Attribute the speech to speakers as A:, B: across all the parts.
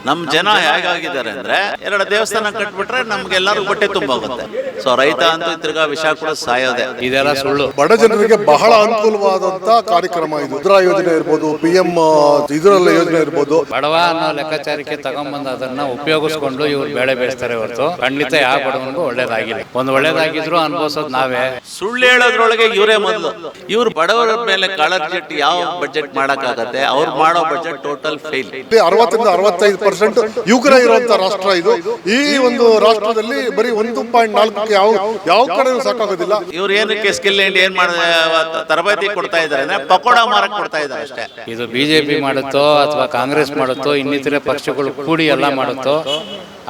A: ನಮ್ಮ ಜನ ಹೇಗಾಗಿದ್ದಾರೆ ಅಂದ್ರೆ ಎರಡು ದೇವಸ್ಥಾನ ಕಟ್ಬಿಟ್ರೆ ನಮ್ಗೆಲ್ಲರೂ ಹೊಟ್ಟೆ ತುಂಬೋಗುತ್ತೆ. ಸೊ ರೈತ ಅಂತೂ ತಿರ್ಗಾ ವಿಷ ಕೂಡ ಸಾಯೋದೆ.
B: ಇದೆಲ್ಲ ಸುಳ್ಳು.
C: ಬಡ ಜನರಿಗೆ ಬಹಳ ಅನುಕೂಲವಾದಂತ ಕಾರ್ಯಕ್ರಮ ಇದು. ಮುದ್ರಾ ಯೋಜನೆ ಇರ್ಬೋದು, PM ಇದರಲ್ಲ ಯೋಜನೆ ಇರ್ಬೋದು.
B: ಬಡವ ಅನ್ನೋ ಲೆಕ್ಕಾಚಾರಕ್ಕೆ ತಗೊಂಡ್ಬಂದು ಅದನ್ನ ಉಪಯೋಗಿಸ್ಕೊಂಡು ಇವ್ರು ಬೆಳೆ ಬೆಳೆಸ್ತಾರೆ ಹೊರತು ಖಂಡಿತ ಯಾವ ಬಡವನಿಗೂ ಒಳ್ಳೇದಾಗಿಲ್ಲ. ಒಂದು ಒಳ್ಳೇದಾಗಿದ್ರು ಅನ್ಭವಿಸೋದು ನಾವೇ.
A: ಸುಳ್ಳು ಹೇಳೋದ್ರೊಳಗೆ ಇವರೇ ಮೊದಲು. ಇವ್ರು ಬಡವರ ಮೇಲೆ ಕಾಳಜೆಟ್ ಯಾವ ಬಜೆಟ್ ಮಾಡಕ್ಕಾಗತ್ತೆ? ಅವ್ರು ಮಾಡೋ ಬಜೆಟ್ ಟೋಟಲ್ ಫೇಲ್.
C: 60-65% ಯುವಕರೇ ಇರುವಂತ ರಾಷ್ಟ್ರ ಇದು. ಈ ಒಂದು ರಾಷ್ಟ್ರದಲ್ಲಿ ಬರೀ 1.4 ಯಾವ ಕಡೆನೂ ಸಾಕಾಗೋದಿಲ್ಲ.
A: ಇವ್ರು ಏನಕ್ಕೆ ಸ್ಕಿಲ್ ಇಂಡಿಯಾ ಏನ್ ತರಬೇತಿ ಕೊಡ್ತಾ ಇದಾರೆ ಅಂದ್ರೆ ಪಕೋಡ ಮಾರಕ್ ಕೊಡ್ತಾ ಇದಾರೆ ಅಷ್ಟೇ.
B: ಇದು ಬಿಜೆಪಿ ಮಾಡುತ್ತೋ ಅಥವಾ ಕಾಂಗ್ರೆಸ್ ಮಾಡುತ್ತೋ ಇನ್ನಿತರೆ ಪಕ್ಷಗಳು ಕೂಡಿ ಎಲ್ಲ ಮಾಡುತ್ತೋ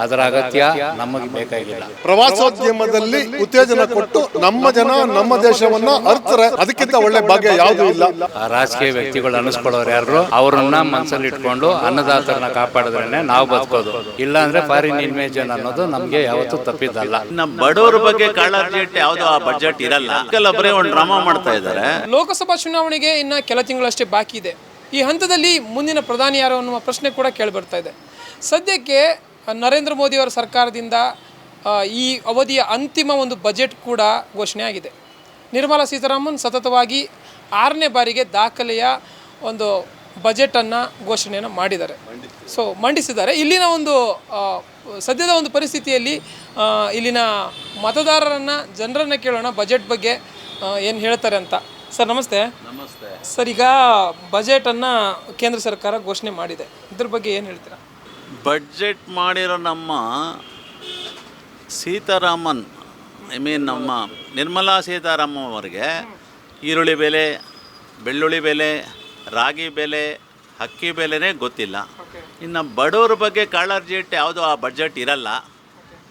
B: ಅದರ ಅಗತ್ಯ ನಮಗೆ ಬೇಕಾಗಿಲ್ಲ.
C: ಪ್ರವಾಸೋದ್ಯಮದಲ್ಲಿ ಉತ್ತೇಜನ ಕೊಟ್ಟು ನಮ್ಮ ಜನ ನಮ್ಮ ದೇಶವನ್ನ ಅರ್ತಾರೆ. ಅದಕ್ಕಿಂತ ಒಳ್ಳೆ ಭಾಗ್ಯ ಯಾವುದೂ ಇಲ್ಲ.
B: ಆ ರಾಜಕೀಯ ವ್ಯಕ್ತಿಗಳು ಅನಿಸ್ಕೊಳ್ಳೋರು ಯಾರು ಅವರನ್ನ ಮನಸ್ಸಲ್ಲಿ ಇಟ್ಕೊಂಡು ಅನ್ನದಾತರನ್ನ ಕಾಪಾಡಿದ್ರೇನೆ ನಾವು ಬದುಕೋದು. ಇಲ್ಲ ಅಂದ್ರೆ ಫಾರಿನ್ ಇನ್ವೇಷನ್ ಅನ್ನೋದು ನಮ್ಗೆ ಯಾವತ್ತೂ ತಪ್ಪಿದ್ದಲ್ಲ.
A: ನಮ್ಮ ಬಡವರ ಬಗ್ಗೆ ಕಾಳಜಿ ಇಟ್ಟು ಯಾವ್ದು ಆ ಬಜೆಟ್ ಇರಲ್ಲ. ಬರೀ ಒಂದು ಡ್ರಾಮಾ ಮಾಡ್ತಾ ಇದ್ದಾರೆ.
D: ಲೋಕಸಭಾ ಚುನಾವಣೆಗೆ ಇನ್ನ ಕೆಲ ತಿಂಗಳಷ್ಟೇ ಬಾಕಿ ಇದೆ. ಈ ಹಂತದಲ್ಲಿ ಮುಂದಿನ ಪ್ರಧಾನಿ ಯಾರು ಅನ್ನುವ ಪ್ರಶ್ನೆ ಕೂಡ ಕೇಳಿಬರ್ತಾ ಇದೆ. ಸದ್ಯಕ್ಕೆ ನರೇಂದ್ರ ಮೋದಿಯವರ ಸರ್ಕಾರದಿಂದ ಈ ಅವಧಿಯ ಅಂತಿಮ ಒಂದು ಬಜೆಟ್ ಕೂಡ ಘೋಷಣೆ ಆಗಿದೆ. ನಿರ್ಮಲಾ ಸೀತಾರಾಮನ್ ಸತತವಾಗಿ 6ನೇ ಬಾರಿಗೆ ದಾಖಲೆಯ ಒಂದು ಬಜೆಟನ್ನು ಘೋಷಣೆಯನ್ನು ಮಂಡಿಸಿದ್ದಾರೆ. ಇಲ್ಲಿನ ಒಂದು ಸದ್ಯದ ಒಂದು ಪರಿಸ್ಥಿತಿಯಲ್ಲಿ ಇಲ್ಲಿನ ಮತದಾರರನ್ನು ಜನರನ್ನು ಕೇಳೋಣ ಬಜೆಟ್ ಬಗ್ಗೆ ಏನು ಹೇಳ್ತಾರೆ ಅಂತ. ಸರ್ ನಮಸ್ತೆ.
A: ನಮಸ್ತೆ
D: ಸರ್, ಈಗ ಬಜೆಟನ್ನು ಕೇಂದ್ರ ಸರ್ಕಾರ ಘೋಷಣೆ ಮಾಡಿದೆ, ಇದ್ರ ಬಗ್ಗೆ ಏನು ಹೇಳ್ತೀರಾ?
A: ಬಡ್ಜೆಟ್ ಮಾಡಿರೋ ನಮ್ಮ ಸೀತಾರಾಮನ್ ನಮ್ಮ ನಿರ್ಮಲಾ ಸೀತಾರಾಮನ್ ಅವರಿಗೆ ಈರುಳ್ಳಿ ಬೆಲೆ, ಬೆಳ್ಳುಳ್ಳಿ ಬೆಲೆ, ರಾಗಿ ಬೆಲೆ, ಅಕ್ಕಿ ಬೆಲೆನೇ ಗೊತ್ತಿಲ್ಲ. ಇನ್ನು ಬಡವರ ಬಗ್ಗೆ ಕಾಳಜಿ ಇಟ್ಟು ಯಾವುದೋ ಆ ಬಡ್ಜೆಟ್ ಇರಲ್ಲ.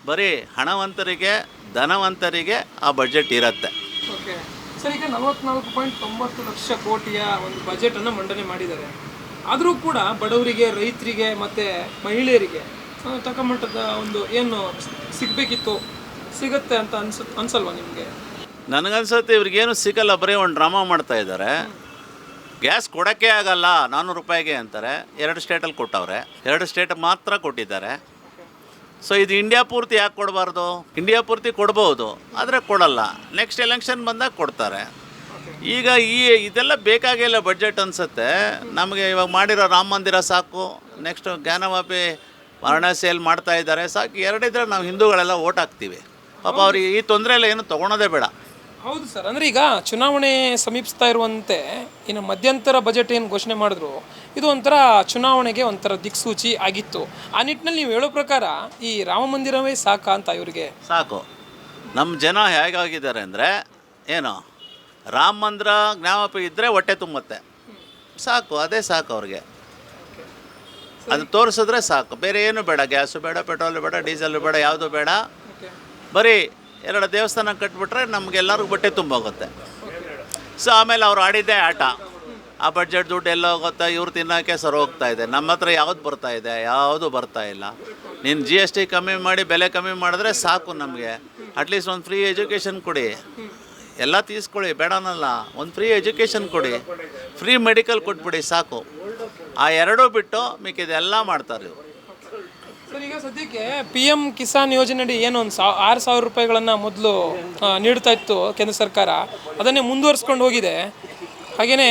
A: ಬರೀ ಹಣವಂತರಿಗೆ, ಧನವಂತರಿಗೆ ಆ ಬಡ್ಜೆಟ್ ಇರುತ್ತೆ.
D: ಓಕೆ ಸರ್, ಈಗ 44.90 ಲಕ್ಷ ಕೋಟಿಯ ಒಂದು ಬಜೆಟನ್ನು ಮಂಡನೆ ಮಾಡಿದ್ದಾರೆ. ಆದರೂ ಕೂಡ ಬಡವರಿಗೆ, ರೈತರಿಗೆ ಮತ್ತು ಮಹಿಳೆಯರಿಗೆ ತಕ್ಕಮಟ್ಟದ ಒಂದು ಏನು ಸಿಗಬೇಕಿತ್ತು ಸಿಗುತ್ತೆ ಅಂತ ಅನ್ಸಲ್ವಾ ನಿಮಗೆ?
A: ನನಗನ್ಸುತ್ತೆ ಇವ್ರಿಗೇನು ಸಿಗಲ್ಲ, ಬರೀ ಒಂದು ಡ್ರಾಮಾ ಮಾಡ್ತಾ ಇದ್ದಾರೆ. ಗ್ಯಾಸ್ ಕೊಡೋಕ್ಕೆ ಆಗಲ್ಲ 400 ರೂಪಾಯಿಗೆ ಅಂತಾರೆ. 2 ಸ್ಟೇಟಲ್ಲಿ ಕೊಟ್ಟವ್ರೆ, 2 ಸ್ಟೇಟ್ ಮಾತ್ರ ಕೊಟ್ಟಿದ್ದಾರೆ. ಸೊ ಇದು ಇಂಡಿಯಾ ಪೂರ್ತಿ ಯಾಕೆ ಕೊಡಬಾರ್ದು? ಇಂಡಿಯಾ ಪೂರ್ತಿ ಕೊಡ್ಬೋದು, ಆದರೆ ಕೊಡಲ್ಲ. ನೆಕ್ಸ್ಟ್ ಎಲೆಕ್ಷನ್ ಬಂದಾಗ ಕೊಡ್ತಾರೆ. ಈಗ ಇದೆಲ್ಲ ಬೇಕಾಗಿಲ್ಲ ಬಡ್ಜೆಟ್ ಅನಿಸುತ್ತೆ ನಮಗೆ. ಇವಾಗ ಮಾಡಿರೋ ರಾಮ ಮಂದಿರ ಸಾಕು, ನೆಕ್ಸ್ಟ್ ಜ್ಞಾನವಾಪಿ ವಾರಣಾಸಿಯಲ್ಲಿ ಮಾಡ್ತಾ ಇದ್ದಾರೆ ಸಾಕು. 2 ಇದ್ರೆ ನಾವು ಹಿಂದೂಗಳೆಲ್ಲ ಓಟ್ ಹಾಕ್ತೀವಿ. ಪಾಪ ಅವ್ರಿಗೆ ಈ ತೊಂದರೆ ಎಲ್ಲ ಏನು ತೊಗೊಳೋದೇ ಬೇಡ.
D: ಹೌದು ಸರ್, ಅಂದರೆ ಈಗ ಚುನಾವಣೆ ಸಮೀಪಿಸ್ತಾ ಇರುವಂತೆ ಇನ್ನು ಮಧ್ಯಂತರ ಬಜೆಟ್ ಏನು ಘೋಷಣೆ ಮಾಡಿದ್ರು ಇದು ಒಂಥರ ಚುನಾವಣೆಗೆ ಒಂಥರ ದಿಕ್ಸೂಚಿ ಆಗಿತ್ತು. ಆ ನಿಟ್ಟಿನಲ್ಲಿ ನೀವು ಹೇಳೋ ಪ್ರಕಾರ ಈ ರಾಮ ಮಂದಿರವೇ ಸಾಕಾ ಅಂತ ಇವರಿಗೆ?
A: ಸಾಕು. ನಮ್ಮ ಜನ ಹೇಗಾಗಿದ್ದಾರೆ ಅಂದರೆ ಏನು, ರಾಮ ಮಂದಿರ ಜ್ಞಾಪಕ ಇದ್ದರೆ ಹೊಟ್ಟೆ ತುಂಬುತ್ತೆ, ಸಾಕು, ಅದೇ ಸಾಕು ಅವ್ರಿಗೆ. ಅದು ತೋರಿಸಿದ್ರೆ ಸಾಕು, ಬೇರೆ ಏನು ಬೇಡ. ಗ್ಯಾಸು ಬೇಡ, ಪೆಟ್ರೋಲು ಬೇಡ, ಡೀಸೆಲು ಬೇಡ, ಯಾವುದು ಬೇಡ. ಬರೀ 2 ದೇವಸ್ಥಾನ ಕಟ್ಬಿಟ್ರೆ ನಮಗೆಲ್ಲರಿಗೂ ಹೊಟ್ಟೆ ತುಂಬೋಗುತ್ತೆ. ಸೊ ಆಮೇಲೆ ಅವ್ರು ಆಡಿದ್ದೇ ಆಟ. ಆ ಬಡ್ಜೆಟ್ ದುಡ್ಡು ಎಲ್ಲ ಹೋಗುತ್ತೆ, ಇವ್ರು ತಿನ್ನೋಕ್ಕೆ ಸರ್ ಹೋಗ್ತಾ ಇದೆ. ನಮ್ಮ ಹತ್ರ ಯಾವುದು ಬರ್ತಾ ಇದೆ? ಯಾವುದು ಬರ್ತಾ ಇಲ್ಲ. ನೀನು GST ಕಮ್ಮಿ ಮಾಡಿ, ಬೆಲೆ ಕಮ್ಮಿ ಮಾಡಿದ್ರೆ ಸಾಕು ನಮಗೆ. ಅಟ್ಲೀಸ್ಟ್ ಒಂದು ಫ್ರೀ ಎಜುಕೇಷನ್ ಕೊಡಿ. ಎಲ್ಲ ತೀಸ್ಕೊಳ್ಳಿ, ಬೇಡನಲ್ಲ, ಒಂದು ಫ್ರೀ ಎಜುಕೇಷನ್ ಕೊಡಿ, ಫ್ರೀ ಮೆಡಿಕಲ್ ಕೊಟ್ಬಿಡಿ, ಸಾಕು. ಆ 2 ಬಿಟ್ಟು ಮಿಕ್ಕಿದೆಲ್ಲ ಮಾಡ್ತಾರೆ ಇವರು.
D: ಸರ್, ಈಗ ಸದ್ಯಕ್ಕೆ PM ಕಿಸಾನ್ ಯೋಜನೆಯಡಿ ಏನು ಒಂದು 6,000 ರೂಪಾಯಿಗಳನ್ನು ಮೊದಲು ನೀಡ್ತಾ ಇತ್ತು ಕೇಂದ್ರ ಸರ್ಕಾರ, ಅದನ್ನೇ ಮುಂದುವರಿಸ್ಕೊಂಡು ಹೋಗಿದೆ. ಹಾಗೆಯೇ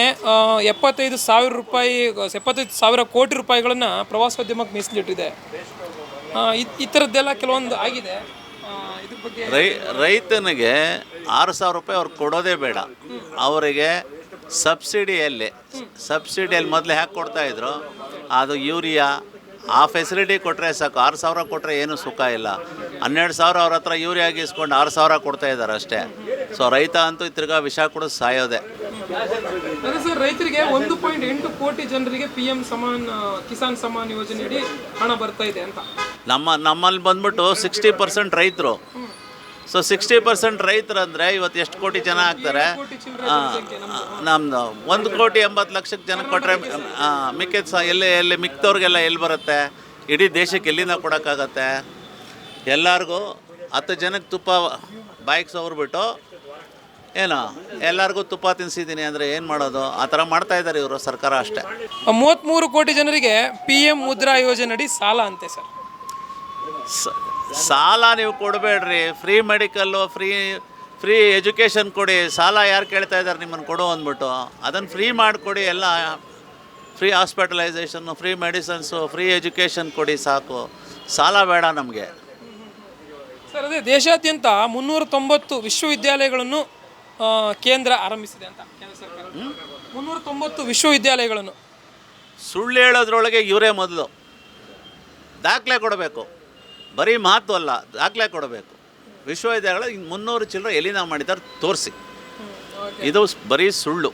D: 75,000 ಕೋಟಿ ರೂಪಾಯಿಗಳನ್ನು ಪ್ರವಾಸೋದ್ಯಮಕ್ಕೆ ಮೀಸಲಿಟ್ಟಿದೆ. ಈ ಥರದ್ದೆಲ್ಲ ಕೆಲವೊಂದು ಆಗಿದೆ. ಇದ್ರ ಬಗ್ಗೆ
A: ರೈತನಿಗೆ 6,000 ರೂಪಾಯಿ ಅವ್ರು ಕೊಡೋದೇ ಬೇಡ. ಅವರಿಗೆ ಸಬ್ಸಿಡಿಯಲ್ಲಿ ಮೊದಲು ಹ್ಯಾಕೆ ಕೊಡ್ತಾಯಿದ್ರು, ಅದು ಯೂರಿಯಾ ಆ ಫೆಸಿಲಿಟಿ ಕೊಟ್ಟರೆ ಸಾಕು. 6,000 ಕೊಟ್ಟರೆ ಏನು ಸುಖ ಇಲ್ಲ. 12,000 ಅವ್ರ ಹತ್ರ ಯೂರಿಯಾಗಿ ಇಸ್ಕೊಂಡು 6,000 ಕೊಡ್ತಾ ಇದ್ದಾರೆ ಅಷ್ಟೇ. ಸೊ ರೈತ ಅಂತೂ ತಿರ್ಗಾ ವಿಷ ಕೂಡ ಸಾಯೋದೆ.
D: ಅದೇ ಸರ್, ರೈತರಿಗೆ 1.8 ಕೋಟಿ ಜನರಿಗೆ PM ಕಿಸಾನ್ ಸಮ್ಮಾನ್ ಯೋಜನೆಯಡಿ ಹಣ ಬರ್ತಾ ಇದೆ ಅಂತ.
A: ನಮ್ಮಲ್ಲಿ ಬಂದ್ಬಿಟ್ಟು 60% ರೈತರು. ಸೊ 60% ರೈತರು ಅಂದರೆ ಇವತ್ತು ಎಷ್ಟು ಕೋಟಿ ಜನ ಆಗ್ತಾರೆ? ನಮ್ಮದು 1,80,00,000 ಜನಕ್ಕೆ ಕೊಟ್ಟರೆ ಮಿಕ್ಕಿದ ಎಲ್ಲಿ ಮಿಕ್ದವ್ರಿಗೆಲ್ಲ ಎಲ್ಲಿ ಬರುತ್ತೆ? ಇಡೀ ದೇಶಕ್ಕೆ ಎಲ್ಲಿಂದ ಕೊಡೋಕ್ಕಾಗತ್ತೆ? ಎಲ್ಲರಿಗೂ 10 ಜನಕ್ಕೆ ತುಪ್ಪ ಬಾಯಿಗೆ ಸವರ್ಬಿಟ್ಟು ಏನೋ ಎಲ್ಲರಿಗೂ ತುಪ್ಪ ತಿನ್ನಿಸಿದ್ದೀನಿ ಅಂದರೆ ಏನು ಮಾಡೋದು? ಆ ಥರ ಮಾಡ್ತಾ ಇದ್ದಾರೆ ಇವರು ಸರ್ಕಾರ ಅಷ್ಟೇ.
D: 33 ಕೋಟಿ ಜನರಿಗೆ PM ಮುದ್ರಾ ಯೋಜನೆ ಅಡಿ ಸಾಲ ಅಂತೆ ಸರ್.
A: ಸಾಲ ನೀವು ಕೊಡಬೇಡ್ರಿ, ಫ್ರೀ ಮೆಡಿಕಲ್ಲು, ಫ್ರೀ ಎಜುಕೇಷನ್ ಕೊಡಿ. ಸಾಲ ಯಾರು ಕೇಳ್ತಾ ಇದ್ದಾರೆ ನಿಮ್ಮನ್ನು ಕೊಡು ಅಂದ್ಬಿಟ್ಟು? ಅದನ್ನು ಫ್ರೀ ಮಾಡಿಕೊಡಿ. ಎಲ್ಲ free hospitalisation, free medicines, free education ಕೊಡಿ, ಸಾಕು. ಸಾಲ ಬೇಡ ನಮಗೆ.
D: ಸರ್, ಅದೇ ದೇಶಾದ್ಯಂತ 390 ವಿಶ್ವವಿದ್ಯಾಲಯಗಳನ್ನು ಕೇಂದ್ರ ಆರಂಭಿಸಿದೆ ಅಂತ ಕೇಂದ್ರ ಸರ್ಕಾರ. 390 ವಿಶ್ವವಿದ್ಯಾಲಯಗಳನ್ನು.
A: ಸುಳ್ಳು ಹೇಳೋದ್ರೊಳಗೆ ಇವರೇ ಮೊದಲು ದಾಖಲೆ ಕೊಡಬೇಕು. ಬರೀ ಮಾತು ಅಲ್ಲ, ದಾಖಲೆ ಕೊಡಬೇಕು. ವಿಶ್ವವಿದ್ಯಾಲಯ 300 ಚಿಲ್ಲರೆ ಎಲ್ಲಿಂದ ಮಾಡಿದ್ದಾರೆ ತೋರಿಸಿ. ಇದು ಬರೀ ಸುಳ್ಳು.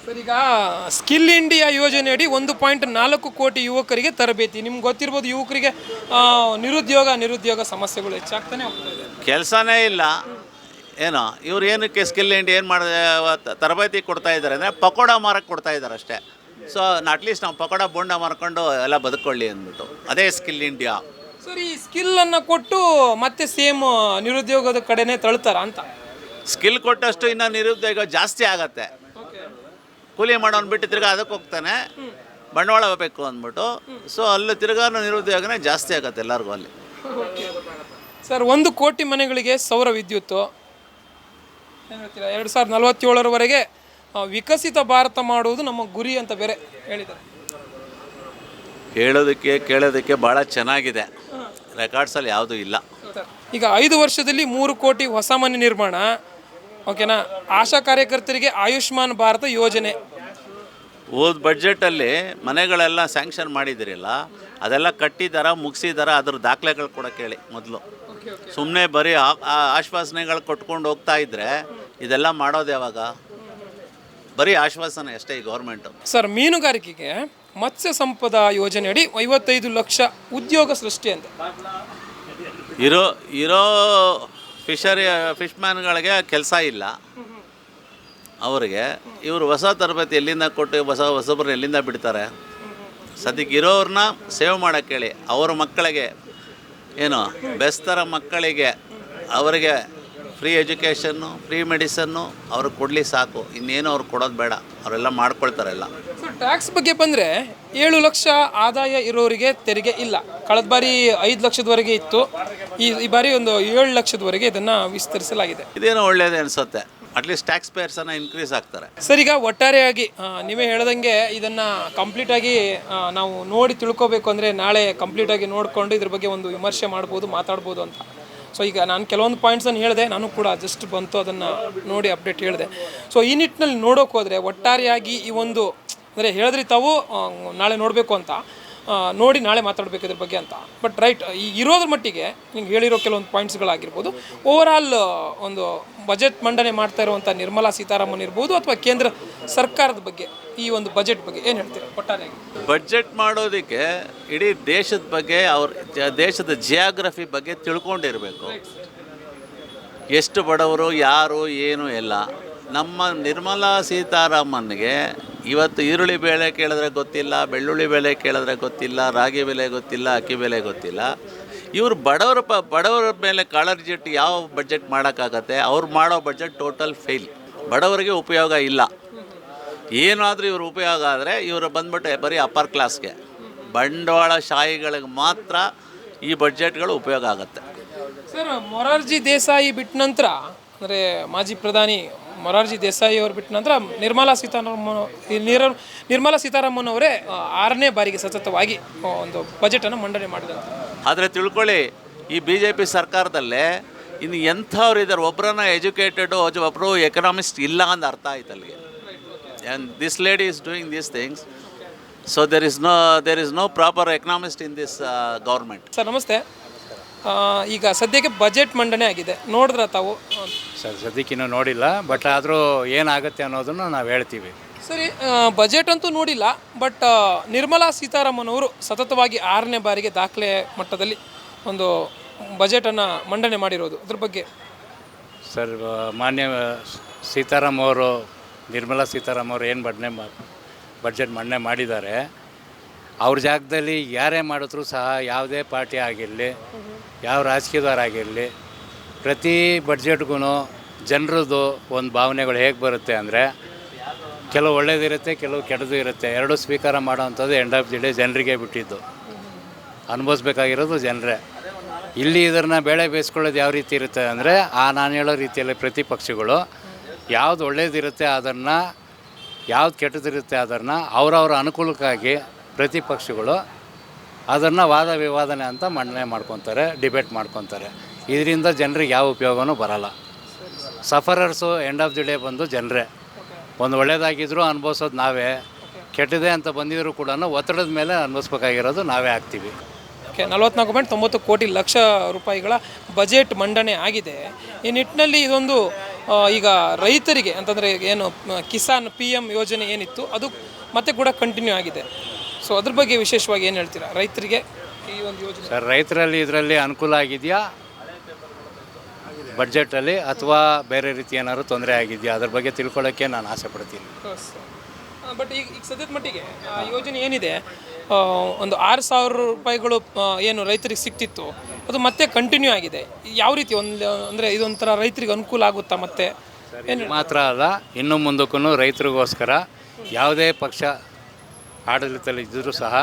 D: ಸರ್, ಈಗ ಸ್ಕಿಲ್ ಇಂಡಿಯಾ ಯೋಜನೆಯಡಿ 1.4 ಕೋಟಿ ಯುವಕರಿಗೆ ತರಬೇತಿ. ನಿಮ್ಗೆ ಗೊತ್ತಿರ್ಬೋದು, ಯುವಕರಿಗೆ ನಿರುದ್ಯೋಗ ಸಮಸ್ಯೆಗಳು ಹೆಚ್ಚಾಗ್ತಾನೆ ಹೋಗ್ತಾ ಇದೆ.
A: ಕೆಲಸನೇ ಇಲ್ಲ. ಏನೋ ಇವ್ರು ಏನಕ್ಕೆ ಸ್ಕಿಲ್ ಇಂಡಿಯಾ ಏನು ತರಬೇತಿ ಕೊಡ್ತಾ ಇದ್ದಾರೆ ಅಂದರೆ ಪಕೋಡ ಮಾರಕ್ಕೆ ಕೊಡ್ತಾ ಇದ್ದಾರೆ ಅಷ್ಟೇ. ಸೊ ಅಟ್ಲೀಸ್ಟ್ ನಾವು ಪಕೋಡ ಬೋಂಡ ಮಾರ್ಕೊಂಡು ಎಲ್ಲ ಬದುಕೊಳ್ಳಿ ಅಂದ್ಬಿಟ್ಟು, ಅದೇ ಸ್ಕಿಲ್ ಇಂಡಿಯಾ.
D: ಸರ್, ಈ ಸ್ಕಿಲ್ಲನ್ನು ಕೊಟ್ಟು ಮತ್ತೆ ಸೇಮ್ ನಿರುದ್ಯೋಗದ ಕಡೆನೇ ತಳ್ತಾರ ಅಂತ?
A: ಸ್ಕಿಲ್ ಕೊಟ್ಟಷ್ಟು ಇನ್ನು ನಿರುದ್ಯೋಗ ಜಾಸ್ತಿ ಆಗತ್ತೆ. ಕೂಲಿ ಮಾಡೋನು ಬಿಟ್ಟು ತಿರ್ಗಾ ಅದಕ್ಕೆ ಹೋಗ್ತಾನೆ, ಬಂಡವಾಳ ಬೇಕು ಅಂದ್ಬಿಟ್ಟು. ಸೊ ಅಲ್ಲಿ ತಿರ್ಗಾ ನಿರುದ್ಯೋಗನೇ ಜಾಸ್ತಿ ಆಗುತ್ತೆ ಎಲ್ಲರಿಗೂ ಅಲ್ಲಿ.
D: ಸರ್, 1 ಕೋಟಿ ಮನೆಗಳಿಗೆ ಸೌರ ವಿದ್ಯುತ್ತು ಏನು ಹೇಳ್ತೀರಾ? 2047ರವರೆಗೆ ವಿಕಸಿತ ಭಾರತ ಮಾಡುವುದು ನಮ್ಮ ಗುರಿ ಅಂತ ಬೇರೆ ಹೇಳಿದ್ದಾರೆ.
A: ಕೇಳೋದಕ್ಕೆ ಭಾಳ ಚೆನ್ನಾಗಿದೆ. ರೆಕಾರ್ಡ್ಸಲ್ಲಿ ಯಾವುದೂ ಇಲ್ಲ.
D: ಈಗ 5 ವರ್ಷದಲ್ಲಿ 3 ಕೋಟಿ ಹೊಸ ಮನೆ ನಿರ್ಮಾಣ. ಓಕೆನಾ? ಆಶಾ ಕಾರ್ಯಕರ್ತರಿಗೆ ಆಯುಷ್ಮಾನ್ ಭಾರತ ಯೋಜನೆ.
A: ಹೋದ ಬಡ್ಜೆಟಲ್ಲಿ ಮನೆಗಳೆಲ್ಲ ಸ್ಯಾಂಕ್ಷನ್ ಮಾಡಿದಿರಲ್ಲ, ಅದೆಲ್ಲ ಕಟ್ಟಿದಾರ, ಮುಗಿಸಿದಾರ, ಅದ್ರ ದಾಖಲೆಗಳು ಕೂಡ ಕೇಳಿ ಮೊದಲು. ಸುಮ್ಮನೆ ಬರೀ ಆಶ್ವಾಸನೆಗಳು ಕೊಟ್ಕೊಂಡು ಹೋಗ್ತಾ ಇದ್ದರೆ ಇದೆಲ್ಲ ಮಾಡೋದು ಯಾವಾಗ? ಬರೀ ಆಶ್ವಾಸನೆ ಅಷ್ಟೇ ಈ ಗೌರ್ಮೆಂಟು.
D: ಸರ್, ಮೀನುಗಾರಿಕೆಗೆ ಮತ್ಸ್ಯ ಸಂಪದಾ ಯೋಜನೆಯಡಿ 55 ಲಕ್ಷ ಉದ್ಯೋಗ ಸೃಷ್ಟಿ ಅಂತ.
A: ಇರೋ ಫಿಶ್ಮ್ಯಾನ್ಗಳಿಗೆ ಕೆಲಸ ಇಲ್ಲ ಅವರಿಗೆ. ಇವರು ಹೊಸ ತರಬೇತಿ ಎಲ್ಲಿಂದ ಕೊಟ್ಟು ಹೊಸಬ್ರನ್ನ ಎಲ್ಲಿಂದ ಬಿಡ್ತಾರೆ? ಸದ್ಯಕ್ಕೆ ಇರೋರನ್ನ ಸೇವ್ ಮಾಡೋಕ್ಕೆ ಹೇಳಿ. ಅವ್ರ ಮಕ್ಕಳಿಗೆ ಏನು ಬೆಸ್ತರ ಮಕ್ಕಳಿಗೆ ಅವರಿಗೆ ಫ್ರೀ ಎಜುಕೇಷನ್ನು, ಫ್ರೀ ಮೆಡಿಸನ್ನು ಅವ್ರಿಗೆ ಕೊಡಲಿ, ಸಾಕು. ಇನ್ನೇನು ಅವ್ರಿಗೆ ಕೊಡೋದು ಬೇಡ, ಅವರೆಲ್ಲ ಮಾಡ್ಕೊಳ್ತಾರೆಲ್ಲ.
D: ಸರ್, ಟ್ಯಾಕ್ಸ್ ಬಗ್ಗೆ ಬಂದರೆ 7 ಲಕ್ಷ ಆದಾಯ ಇರೋರಿಗೆ ತೆರಿಗೆ ಇಲ್ಲ. ಕಳೆದ ಬಾರಿ 5 ಲಕ್ಷದವರೆಗೆ ಇತ್ತು. ಈ ಬಾರಿ ಒಂದು 7 ಲಕ್ಷದವರೆಗೆ ಇದನ್ನು ವಿಸ್ತರಿಸಲಾಗಿದೆ.
A: ಇದೇನೋ ಒಳ್ಳೆಯದೇ ಅನಿಸುತ್ತೆ. ಅಟ್ಲೀಸ್ಟ್ ಟ್ಯಾಕ್ಸ್ ಪೇಯರ್ಸನ್ನು ಇನ್ಕ್ರೀಸ್ ಆಗ್ತಾರೆ.
D: ಸರ್, ಈಗ ಒಟ್ಟಾರೆಯಾಗಿ ನೀವೇ ಹೇಳ್ದಂಗೆ ಇದನ್ನು ಕಂಪ್ಲೀಟಾಗಿ ನಾವು ನೋಡಿ ತಿಳ್ಕೊಬೇಕು ಅಂದರೆ ನಾಳೆ ಕಂಪ್ಲೀಟಾಗಿ ನೋಡಿಕೊಂಡು ಇದ್ರ ಬಗ್ಗೆ ಒಂದು ವಿಮರ್ಶೆ ಮಾಡ್ಬೋದು, ಮಾತಾಡ್ಬೋದು ಅಂತ. ಸೊ ಈಗ ನಾನು ಕೆಲವೊಂದು ಪಾಯಿಂಟ್ಸನ್ನು ಹೇಳಿದೆ, ನಾನು ಕೂಡ ಜಸ್ಟ್ ಬಂತು ಅದನ್ನು ನೋಡಿ ಅಪ್ಡೇಟ್ ಹೇಳಿದೆ. ಸೊ ಈ ನಿಟ್ಟಿನಲ್ಲಿ ನೋಡೋಕೆ ಹೋದರೆ ಒಟ್ಟಾರೆಯಾಗಿ ಈ ಒಂದು ಅಂದರೆ ಹೇಳಿದ್ರಿ ತಾವು ನಾಳೆ ನೋಡಬೇಕು ಅಂತ, ನೋಡಿ ನಾಳೆ ಮಾತಾಡಬೇಕು ಇದ್ರ ಬಗ್ಗೆ ಅಂತ. ಬಟ್ ರೈಟ್, ಈ ಇರೋದ್ರ ಮಟ್ಟಿಗೆ ನಿಮ್ಗೆ ಹೇಳಿರೋ ಕೆಲವೊಂದು ಪಾಯಿಂಟ್ಸ್ಗಳಾಗಿರ್ಬೋದು, ಓವರಾಲ್ ಒಂದು ಬಜೆಟ್ ಮಂಡನೆ ಮಾಡ್ತಾ ಇರುವಂಥ ನಿರ್ಮಲಾ ಸೀತಾರಾಮನ್ ಇರ್ಬೋದು ಅಥವಾ ಕೇಂದ್ರ ಸರ್ಕಾರದ ಬಗ್ಗೆ, ಈ ಒಂದು ಬಜೆಟ್ ಬಗ್ಗೆ ಏನು ಹೇಳ್ತೀರಾ ಒಟ್ಟಾರೆಯಾಗಿ?
A: ಬಡ್ಜೆಟ್ ಮಾಡೋದಕ್ಕೆ ಇಡೀ ದೇಶದ ಬಗ್ಗೆ, ದೇಶದ ಜಿಯಾಗ್ರಫಿ ಬಗ್ಗೆ ತಿಳ್ಕೊಂಡಿರಬೇಕು. ಎಷ್ಟು ಬಡವರು, ಯಾರು, ಏನು ಎಲ್ಲ. ನಮ್ಮ ನಿರ್ಮಲಾ ಸೀತಾರಾಮನ್ಗೆ ಇವತ್ತು ಈರುಳ್ಳಿ ಬೆಲೆ ಕೇಳಿದ್ರೆ ಗೊತ್ತಿಲ್ಲ, ಬೆಳ್ಳುಳ್ಳಿ ಬೆಲೆ ಕೇಳಿದ್ರೆ ಗೊತ್ತಿಲ್ಲ, ರಾಗಿ ಬೆಲೆ ಗೊತ್ತಿಲ್ಲ, ಅಕ್ಕಿ ಬೆಲೆ ಗೊತ್ತಿಲ್ಲ. ಇವರು ಬಡವರ ಮೇಲೆ ಕಾಳಜಿಟ್ಟು ಯಾವ ಬಡ್ಜೆಟ್ ಮಾಡೋಕ್ಕಾಗತ್ತೆ? ಅವ್ರು ಮಾಡೋ ಬಡ್ಜೆಟ್ ಟೋಟಲ್ ಫೇಲ್. ಬಡವರಿಗೆ ಉಪಯೋಗ ಇಲ್ಲ. ಏನಾದರೂ ಇವರು ಉಪಯೋಗ ಆದರೆ ಇವರು ಬಂದ್ಬಿಟ್ಟು ಬರೀ ಅಪ್ಪರ್ ಕ್ಲಾಸ್ಗೆ, ಬಂಡವಾಳಶಾಹಿಗಳಿಗೆ ಮಾತ್ರ ಈ ಬಡ್ಜೆಟ್ಗಳು ಉಪಯೋಗ ಆಗುತ್ತೆ.
D: ಸರ್, ಮೊರಾರ್ಜಿ ದೇಸಾಯಿ ಬಿಟ್ಟ ನಂತರ, ಅಂದರೆ ಮಾಜಿ ಪ್ರಧಾನಿ ಮೊರಾರ್ಜಿ ದೇಸಾಯಿ ಅವರು ಬಿಟ್ಟ ನಂತರ ನಿರ್ಮಲಾ ಸೀತಾರಾಮನ್ ಅವರೇ 6ನೇ ಬಾರಿಗೆ ಸತತವಾಗಿ ಒಂದು ಬಜೆಟನ್ನು ಮಂಡನೆ ಮಾಡಿದಂತೆ.
A: ಆದರೆ ತಿಳ್ಕೊಳ್ಳಿ, ಈ BJP ಸರ್ಕಾರದಲ್ಲೇ ಇನ್ನು ಎಂಥವ್ರು ಇದ್ದಾರೆ? ಒಬ್ಬರನ್ನ ಎಜುಕೇಟೆಡು, ಒಬ್ಬರು ಎಕನಾಮಿಸ್ಟ್ ಇಲ್ಲ ಅಂತ ಅರ್ಥ ಆಯ್ತು ಅಲ್ಲಿಗೆ. And this lady is doing these things. So there is no proper economist in this government.
D: Sir, ನಮಸ್ತೆ. ಈಗ ಸದ್ಯಕ್ಕೆ ಬಜೆಟ್ ಮಂಡನೆ ಆಗಿದೆ, ನೋಡಿದ್ರ ತಾವು?
B: ಸರ್, ಸದ್ಯಕ್ಕಿನ್ನೂ ನೋಡಿಲ್ಲ, ಬಟ್ ಆದರೂ ಏನಾಗುತ್ತೆ ಅನ್ನೋದನ್ನು ನಾವು ಹೇಳ್ತೀವಿ.
D: ಸರಿ, ಬಜೆಟ್ ಅಂತೂ ನೋಡಿಲ್ಲ, ಬಟ್ ನಿರ್ಮಲಾ ಸೀತಾರಾಮನ್ ಅವರು ಸತತವಾಗಿ 6ನೇ ಬಾರಿಗೆ ದಾಖಲೆ ಮಟ್ಟದಲ್ಲಿ ಒಂದು ಬಜೆಟನ್ನು ಮಂಡನೆ ಮಾಡಿರೋದು, ಅದ್ರ ಬಗ್ಗೆ?
B: ಸರ್, ಮಾನ್ಯ ಸೀತಾರಾಮ್ ಅವರು, ನಿರ್ಮಲಾ ಸೀತಾರಾಮ್ ಅವರು ಏನು ಬಡ್ಜೆಟ್ ಮಂಡನೆ ಮಾಡಿದ್ದಾರೆ, ಅವ್ರ ಜಾಗದಲ್ಲಿ ಯಾರೇ ಮಾಡಿದ್ರು ಸಹ ಯಾವುದೇ ಪಾರ್ಟಿ ಆಗಿರಲಿ, ಯಾವ ರಾಜಕೀಯದವರಾಗಿರಲಿ, ಪ್ರತಿ ಬಡ್ಜೆಟ್ಗೂ ಜನರದ್ದು ಒಂದು ಭಾವನೆಗಳು ಹೇಗೆ ಬರುತ್ತೆ ಅಂದರೆ ಕೆಲವು ಒಳ್ಳೇದಿರುತ್ತೆ, ಕೆಲವು ಕೆಟ್ಟದ್ದು ಇರುತ್ತೆ. ಎರಡೂ ಸ್ವೀಕಾರ ಮಾಡೋವಂಥದ್ದು ಎಂಡ್ ಆಫ್ ದಿ ಡೇ ಜನರಿಗೆ ಬಿಟ್ಟಿದ್ದು, ಅನುಭವಿಸ್ಬೇಕಾಗಿರೋದು ಜನರೇ. ಇಲ್ಲಿ ಇದನ್ನು ಬೇಳೆ ಬೇಯಿಸ್ಕೊಳ್ಳೋದು ಯಾವ ರೀತಿ ಇರುತ್ತೆ ಅಂದರೆ ನಾನು ಹೇಳೋ ರೀತಿಯಲ್ಲಿ ಪ್ರತಿಪಕ್ಷಗಳು ಯಾವುದು ಒಳ್ಳೇದಿರುತ್ತೆ ಅದನ್ನು, ಯಾವ್ದು ಕೆಟ್ಟದಿರುತ್ತೆ ಅದನ್ನು ಅವರವರ ಅನುಕೂಲಕ್ಕಾಗಿ ಪ್ರತಿಪಕ್ಷಗಳು ಅದನ್ನು ವಾದ ವಿವಾದನೆ ಅಂತ ಮಂಡನೆ ಮಾಡ್ಕೊತಾರೆ, ಡಿಬೇಟ್ ಮಾಡ್ಕೊತಾರೆ. ಇದರಿಂದ ಜನರಿಗೆ ಯಾವ ಉಪಯೋಗವೂ ಬರಲ್ಲ. ಸಫರರ್ಸು ಎಂಡ್ ಆಫ್ ದಿ ಡೇ ಬಂದು ಜನರೇ. ಒಂದು ಒಳ್ಳೇದಾಗಿದ್ದರೂ ಅನುಭವಿಸೋದು ನಾವೇ, ಕೆಟ್ಟದೆ ಅಂತ ಬಂದಿದ್ರು ಕೂಡ ಒತ್ತಡದ ಮೇಲೆ ಅನುಭವಿಸ್ಬೇಕಾಗಿರೋದು ನಾವೇ ಆಗ್ತೀವಿ.
D: ಓಕೆ, 44.90 ಕೋಟಿ ಲಕ್ಷ ರೂಪಾಯಿಗಳ ಬಜೆಟ್ ಮಂಡನೆ ಆಗಿದೆ. ಈ ನಿಟ್ಟಿನಲ್ಲಿ ಇದೊಂದು ಈಗ ರೈತರಿಗೆ ಅಂತಂದರೆ ಏನು ಕಿಸಾನ್ PM ಯೋಜನೆ ಏನಿತ್ತು ಅದು ಮತ್ತೆ ಕೂಡ ಕಂಟಿನ್ಯೂ ಆಗಿದೆ. ಸೊ ಅದ್ರ ಬಗ್ಗೆ ವಿಶೇಷವಾಗಿ ಏನು ಹೇಳ್ತೀರಾ ರೈತರಿಗೆ ಈ ಒಂದು ಯೋಜನೆ?
B: ಸರ್, ರೈತರಲ್ಲಿ ಇದರಲ್ಲಿ ಅನುಕೂಲ ಆಗಿದೆಯಾ ಬಡ್ಜೆಟಲ್ಲಿ, ಅಥವಾ ಬೇರೆ ರೀತಿ ಏನಾದ್ರು ತೊಂದರೆ ಆಗಿದೆಯಾ ಅದ್ರ ಬಗ್ಗೆ ತಿಳ್ಕೊಳ್ಳೋಕ್ಕೆ ನಾನು ಆಸೆ ಪಡ್ತೀನಿ.
D: ಬಟ್ ಈಗ ಸದ್ಯದ ಮಟ್ಟಿಗೆ ಯೋಜನೆ ಏನಿದೆ, ಒಂದು 6,000 ರೂಪಾಯಿಗಳು ಏನು ರೈತರಿಗೆ ಸಿಗ್ತಿತ್ತು ಅದು ಮತ್ತೆ ಕಂಟಿನ್ಯೂ ಆಗಿದೆ. ಯಾವ ರೀತಿ ಅಂದರೆ ಇದೊಂಥರ ರೈತರಿಗೆ ಅನುಕೂಲ ಆಗುತ್ತಾ? ಮತ್ತೆ
B: ಮಾತ್ರ ಅಲ್ಲ, ಇನ್ನು ಮುಂದಕ್ಕೂ ರೈತರಿಗೋಸ್ಕರ ಯಾವುದೇ ಪಕ್ಷ ಆಡಳಿತದಲ್ಲಿ ಇದ್ದರೂ ಸಹ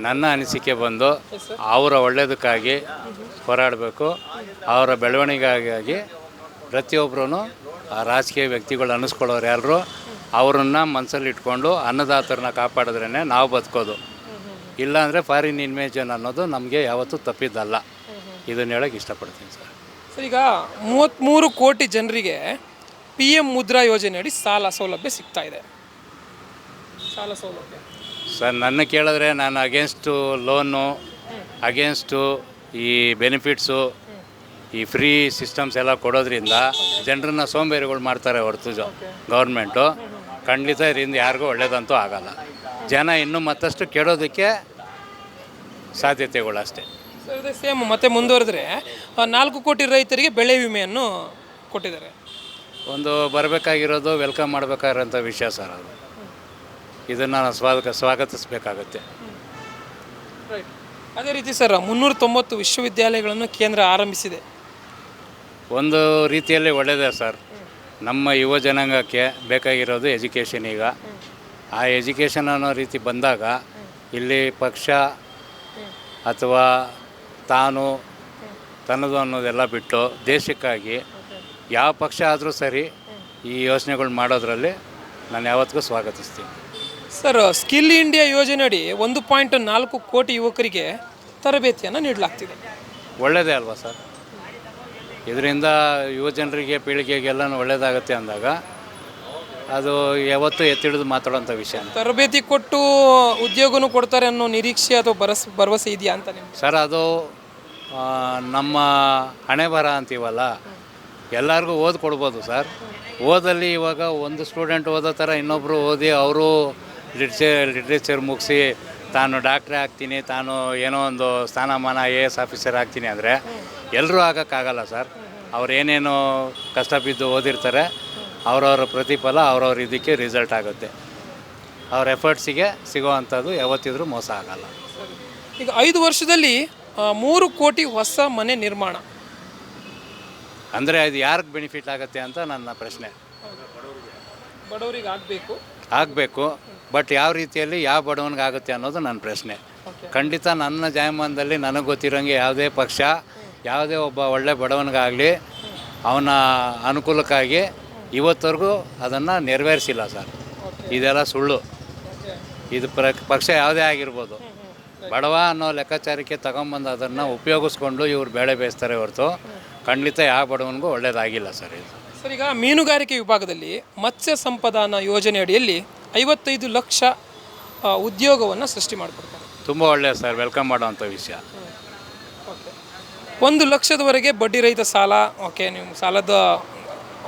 B: ನನ್ನ ಅನಿಸಿಕೆ ಬಂದು ಅವರ ಒಳ್ಳೆಯದಕ್ಕಾಗಿ ಹೋರಾಡಬೇಕು. ಅವರ ಬೆಳವಣಿಗೆಗಾಗಿ ಪ್ರತಿಯೊಬ್ಬರೂ ರಾಜಕೀಯ ವ್ಯಕ್ತಿಗಳು ಅನ್ನಿಸ್ಕೊಳ್ಳೋರು ಯಾರು ಅವರನ್ನು ಮನಸ್ಸಲ್ಲಿ ಇಟ್ಕೊಂಡು ಅನ್ನದಾತರನ್ನ ಕಾಪಾಡಿದ್ರೇ ನಾವು ಬದುಕೋದು. ಇಲ್ಲಾಂದರೆ ಫಾರಿನ್ ಇನ್ವೇಷನ್ ಅನ್ನೋದು ನಮಗೆ ಯಾವತ್ತೂ ತಪ್ಪಿದ್ದಲ್ಲ. ಇದನ್ನು ಹೇಳೋಕ್ಕೆ ಇಷ್ಟಪಡ್ತೀನಿ ಸರ್.
D: ಸರ್, ಈಗ 33 ಕೋಟಿ ಜನರಿಗೆ PM ಮುದ್ರಾ ಯೋಜನೆಯಡಿ ಸಾಲ ಸೌಲಭ್ಯ ಸಿಗ್ತಾ ಇದೆ. ಸಾಲ ಸೌಲಭ್ಯ
B: ಸರ್, ನನ್ನ ಕೇಳಿದ್ರೆ ನಾನು ಅಗೇನ್ಸ್ಟು ಲೋನು, ಅಗೇನ್ಸ್ಟು ಈ ಬೆನಿಫಿಟ್ಸು, ಈ ಫ್ರೀ ಸಿಸ್ಟಮ್ಸ್ ಎಲ್ಲ ಕೊಡೋದ್ರಿಂದ ಜನರನ್ನ ಸೋಂಬೇರಿಗಳು ಮಾಡ್ತಾರೆ ಹೊರತು ಗೌರ್ಮೆಂಟು. ಖಂಡಿತ ಇದರಿಂದ ಯಾರಿಗೂ ಒಳ್ಳೇದಂತೂ ಆಗಲ್ಲ. ಜನ ಇನ್ನೂ ಮತ್ತಷ್ಟು ಕೆಡೋದಕ್ಕೆ ಸಾಧ್ಯತೆಗಳು ಅಷ್ಟೇ.
D: ಸರ್, ಇದೇ ಸೇಮ್ ಮತ್ತೆ ಮುಂದುವರೆದ್ರೆ 4 ಕೋಟಿ ರೈತರಿಗೆ ಬೆಳೆ ವಿಮೆಯನ್ನು ಕೊಟ್ಟಿದ್ದಾರೆ.
B: ಒಂದು ಬರಬೇಕಾಗಿರೋದು, ವೆಲ್ಕಮ್ ಮಾಡಬೇಕಾಗಿರೋಂಥ ವಿಷಯ ಸರ್ ಅದು. ಇದನ್ನು ನಾವು ಸ್ವಾಗತಿಸಬೇಕಾಗತ್ತೆ.
D: ರೈಟ್. ಅದೇ ರೀತಿ ಸರ್, 390 ವಿಶ್ವವಿದ್ಯಾಲಯಗಳನ್ನು ಕೇಂದ್ರ ಆರಂಭಿಸಿದೆ.
B: ಒಂದು ರೀತಿಯಲ್ಲಿ ಒಳ್ಳೆಯದೇ ಸರ್. ನಮ್ಮ ಯುವ ಜನಾಂಗಕ್ಕೆ ಬೇಕಾಗಿರೋದು ಎಜುಕೇಷನ್. ಈಗ ಆ ಎಜುಕೇಷನ್ ಅನ್ನೋ ರೀತಿ ಬಂದಾಗ ಇಲ್ಲಿ ಪಕ್ಷ ಅಥವಾ ತಾನು ತನ್ನದು ಅನ್ನೋದೆಲ್ಲ ಬಿಟ್ಟು ದೇಶಕ್ಕಾಗಿ ಯಾವ ಪಕ್ಷ ಆದರೂ ಸರಿ ಈ ಯೋಚನೆಗಳು ಮಾಡೋದ್ರಲ್ಲಿ ನಾನು ಯಾವತ್ತಿಗೂ ಸ್ವಾಗತಿಸ್ತೀನಿ.
D: ಸರ್, ಸ್ಕಿಲ್ ಇಂಡಿಯಾ ಯೋಜನೆಯಡಿ 1.4 ಕೋಟಿ ಯುವಕರಿಗೆ ತರಬೇತಿಯನ್ನು ನೀಡಲಾಗ್ತಿದೆ.
B: ಒಳ್ಳೆಯದೇ ಅಲ್ವಾ ಸರ್? ಇದರಿಂದ ಯುವ ಜನರಿಗೆ, ಪೀಳಿಗೆಗೆಲ್ಲ ಒಳ್ಳೆಯದಾಗುತ್ತೆ ಅಂದಾಗ ಅದು ಯಾವತ್ತೂ ಎತ್ತಿಡಿದು ಮಾತಾಡೋಂಥ ವಿಷಯ.
D: ತರಬೇತಿ ಕೊಟ್ಟು ಉದ್ಯೋಗನೂ ಕೊಡ್ತಾರೆ ಅನ್ನೋ ನಿರೀಕ್ಷೆ ಅಥವಾ ಭರವಸೆ ಇದೆಯಾ ಅಂತ ನಿಮ್ಗೆ?
B: ಸರ್, ಅದು ನಮ್ಮ ಹಣೆ ಬರ ಅಂತೀವಲ್ಲ, ಎಲ್ಲರಿಗೂ ಕೊಡ್ಬೋದು ಸರ್. ಓದಲ್ಲಿ ಇವಾಗ ಒಂದು ಸ್ಟೂಡೆಂಟ್ ಓದೋ ಥರ ಇನ್ನೊಬ್ಬರು ಓದಿ ಅವರು ಲಿಟ್ರೇಚರ್ ಮುಗಿಸಿ ತಾನು ಡಾಕ್ಟ್ರೇ ಆಗ್ತೀನಿ, ತಾನು ಏನೋ ಒಂದು ಸ್ಥಾನಮಾನ IAS ಆಫೀಸರ್ ಆಗ್ತೀನಿ ಅಂದರೆ ಎಲ್ಲರೂ ಆಗೋಕ್ಕಾಗಲ್ಲ ಸರ್. ಅವ್ರು ಏನೇನು ಕಷ್ಟ ಬಿದ್ದು ಓದಿರ್ತಾರೆ, ಅವರವರ ಪ್ರತಿಫಲ ಅವ್ರವ್ರ ಇದಕ್ಕೆ ರಿಸಲ್ಟ್ ಆಗುತ್ತೆ. ಅವ್ರ ಎಫರ್ಟ್ಸಿಗೆ ಸಿಗೋವಂಥದ್ದು ಯಾವತ್ತಿದ್ರೂ ಮೋಸ ಆಗಲ್ಲ.
D: ಈಗ 5 ವರ್ಷದಲ್ಲಿ 3 ಕೋಟಿ ಹೊಸ ಮನೆ ನಿರ್ಮಾಣ
B: ಅಂದರೆ ಅದು ಯಾರಿಗೆ ಬೆನಿಫಿಟ್ ಆಗುತ್ತೆ ಅಂತ ನನ್ನ ಪ್ರಶ್ನೆ.
D: ಬಡವರಿಗೆ
B: ಆಗಬೇಕು, ಬಟ್ ಯಾವ ರೀತಿಯಲ್ಲಿ ಯಾವ ಬಡವನಿಗೆ ಆಗುತ್ತೆ ಅನ್ನೋದು ನನ್ನ ಪ್ರಶ್ನೆ. ಖಂಡಿತ ನನ್ನ ಜಾಯಮಾನದಲ್ಲಿ ನನಗೆ ಗೊತ್ತಿರೋಂಗೆ ಯಾವುದೇ ಪಕ್ಷ, ಯಾವುದೇ ಒಬ್ಬ ಒಳ್ಳೆ ಬಡವನಿಗಾಗಲಿ ಅವನ ಅನುಕೂಲಕ್ಕಾಗಿ ಇವತ್ತವರೆಗೂ ಅದನ್ನು ನೆರವೇರಿಸಿಲ್ಲ ಸರ್. ಇದೆಲ್ಲ ಸುಳ್ಳು. ಇದು ಪಕ್ಷ ಯಾವುದೇ ಆಗಿರ್ಬೋದು, ಬಡವ ಅನ್ನೋ ಲೆಕ್ಕಾಚಾರಕ್ಕೆ ತಗೊಂಬಂದು ಅದನ್ನು ಉಪಯೋಗಿಸ್ಕೊಂಡು ಇವ್ರು ಬೆಳೆ ಬೇಯಿಸ್ತಾರೆ ಹೊರತು ಖಂಡಿತ ಯಾವ ಬಡವನಿಗೂ ಒಳ್ಳೆಯದಾಗಿಲ್ಲ ಸರ್ ಇದು.
D: ಸರ್, ಈಗ ಮೀನುಗಾರಿಕೆ ವಿಭಾಗದಲ್ಲಿ ಮತ್ಸ್ಯ ಸಂಪದಾನ ಯೋಜನೆ ಅಡಿಯಲ್ಲಿ 55 ಲಕ್ಷ ಉದ್ಯೋಗವನ್ನು ಸೃಷ್ಟಿ ಮಾಡಿಕೊಡ್ತಾರೆ.
B: ತುಂಬ ಒಳ್ಳೆಯ ಸರ್, ವೆಲ್ಕಮ್ ಮಾಡೋವಂಥ ವಿಷಯ.
D: 1 ಲಕ್ಷದವರೆಗೆ ಬಡ್ಡಿ ರಹಿತ ಸಾಲ. ಓಕೆ, ನೀವು ಸಾಲದ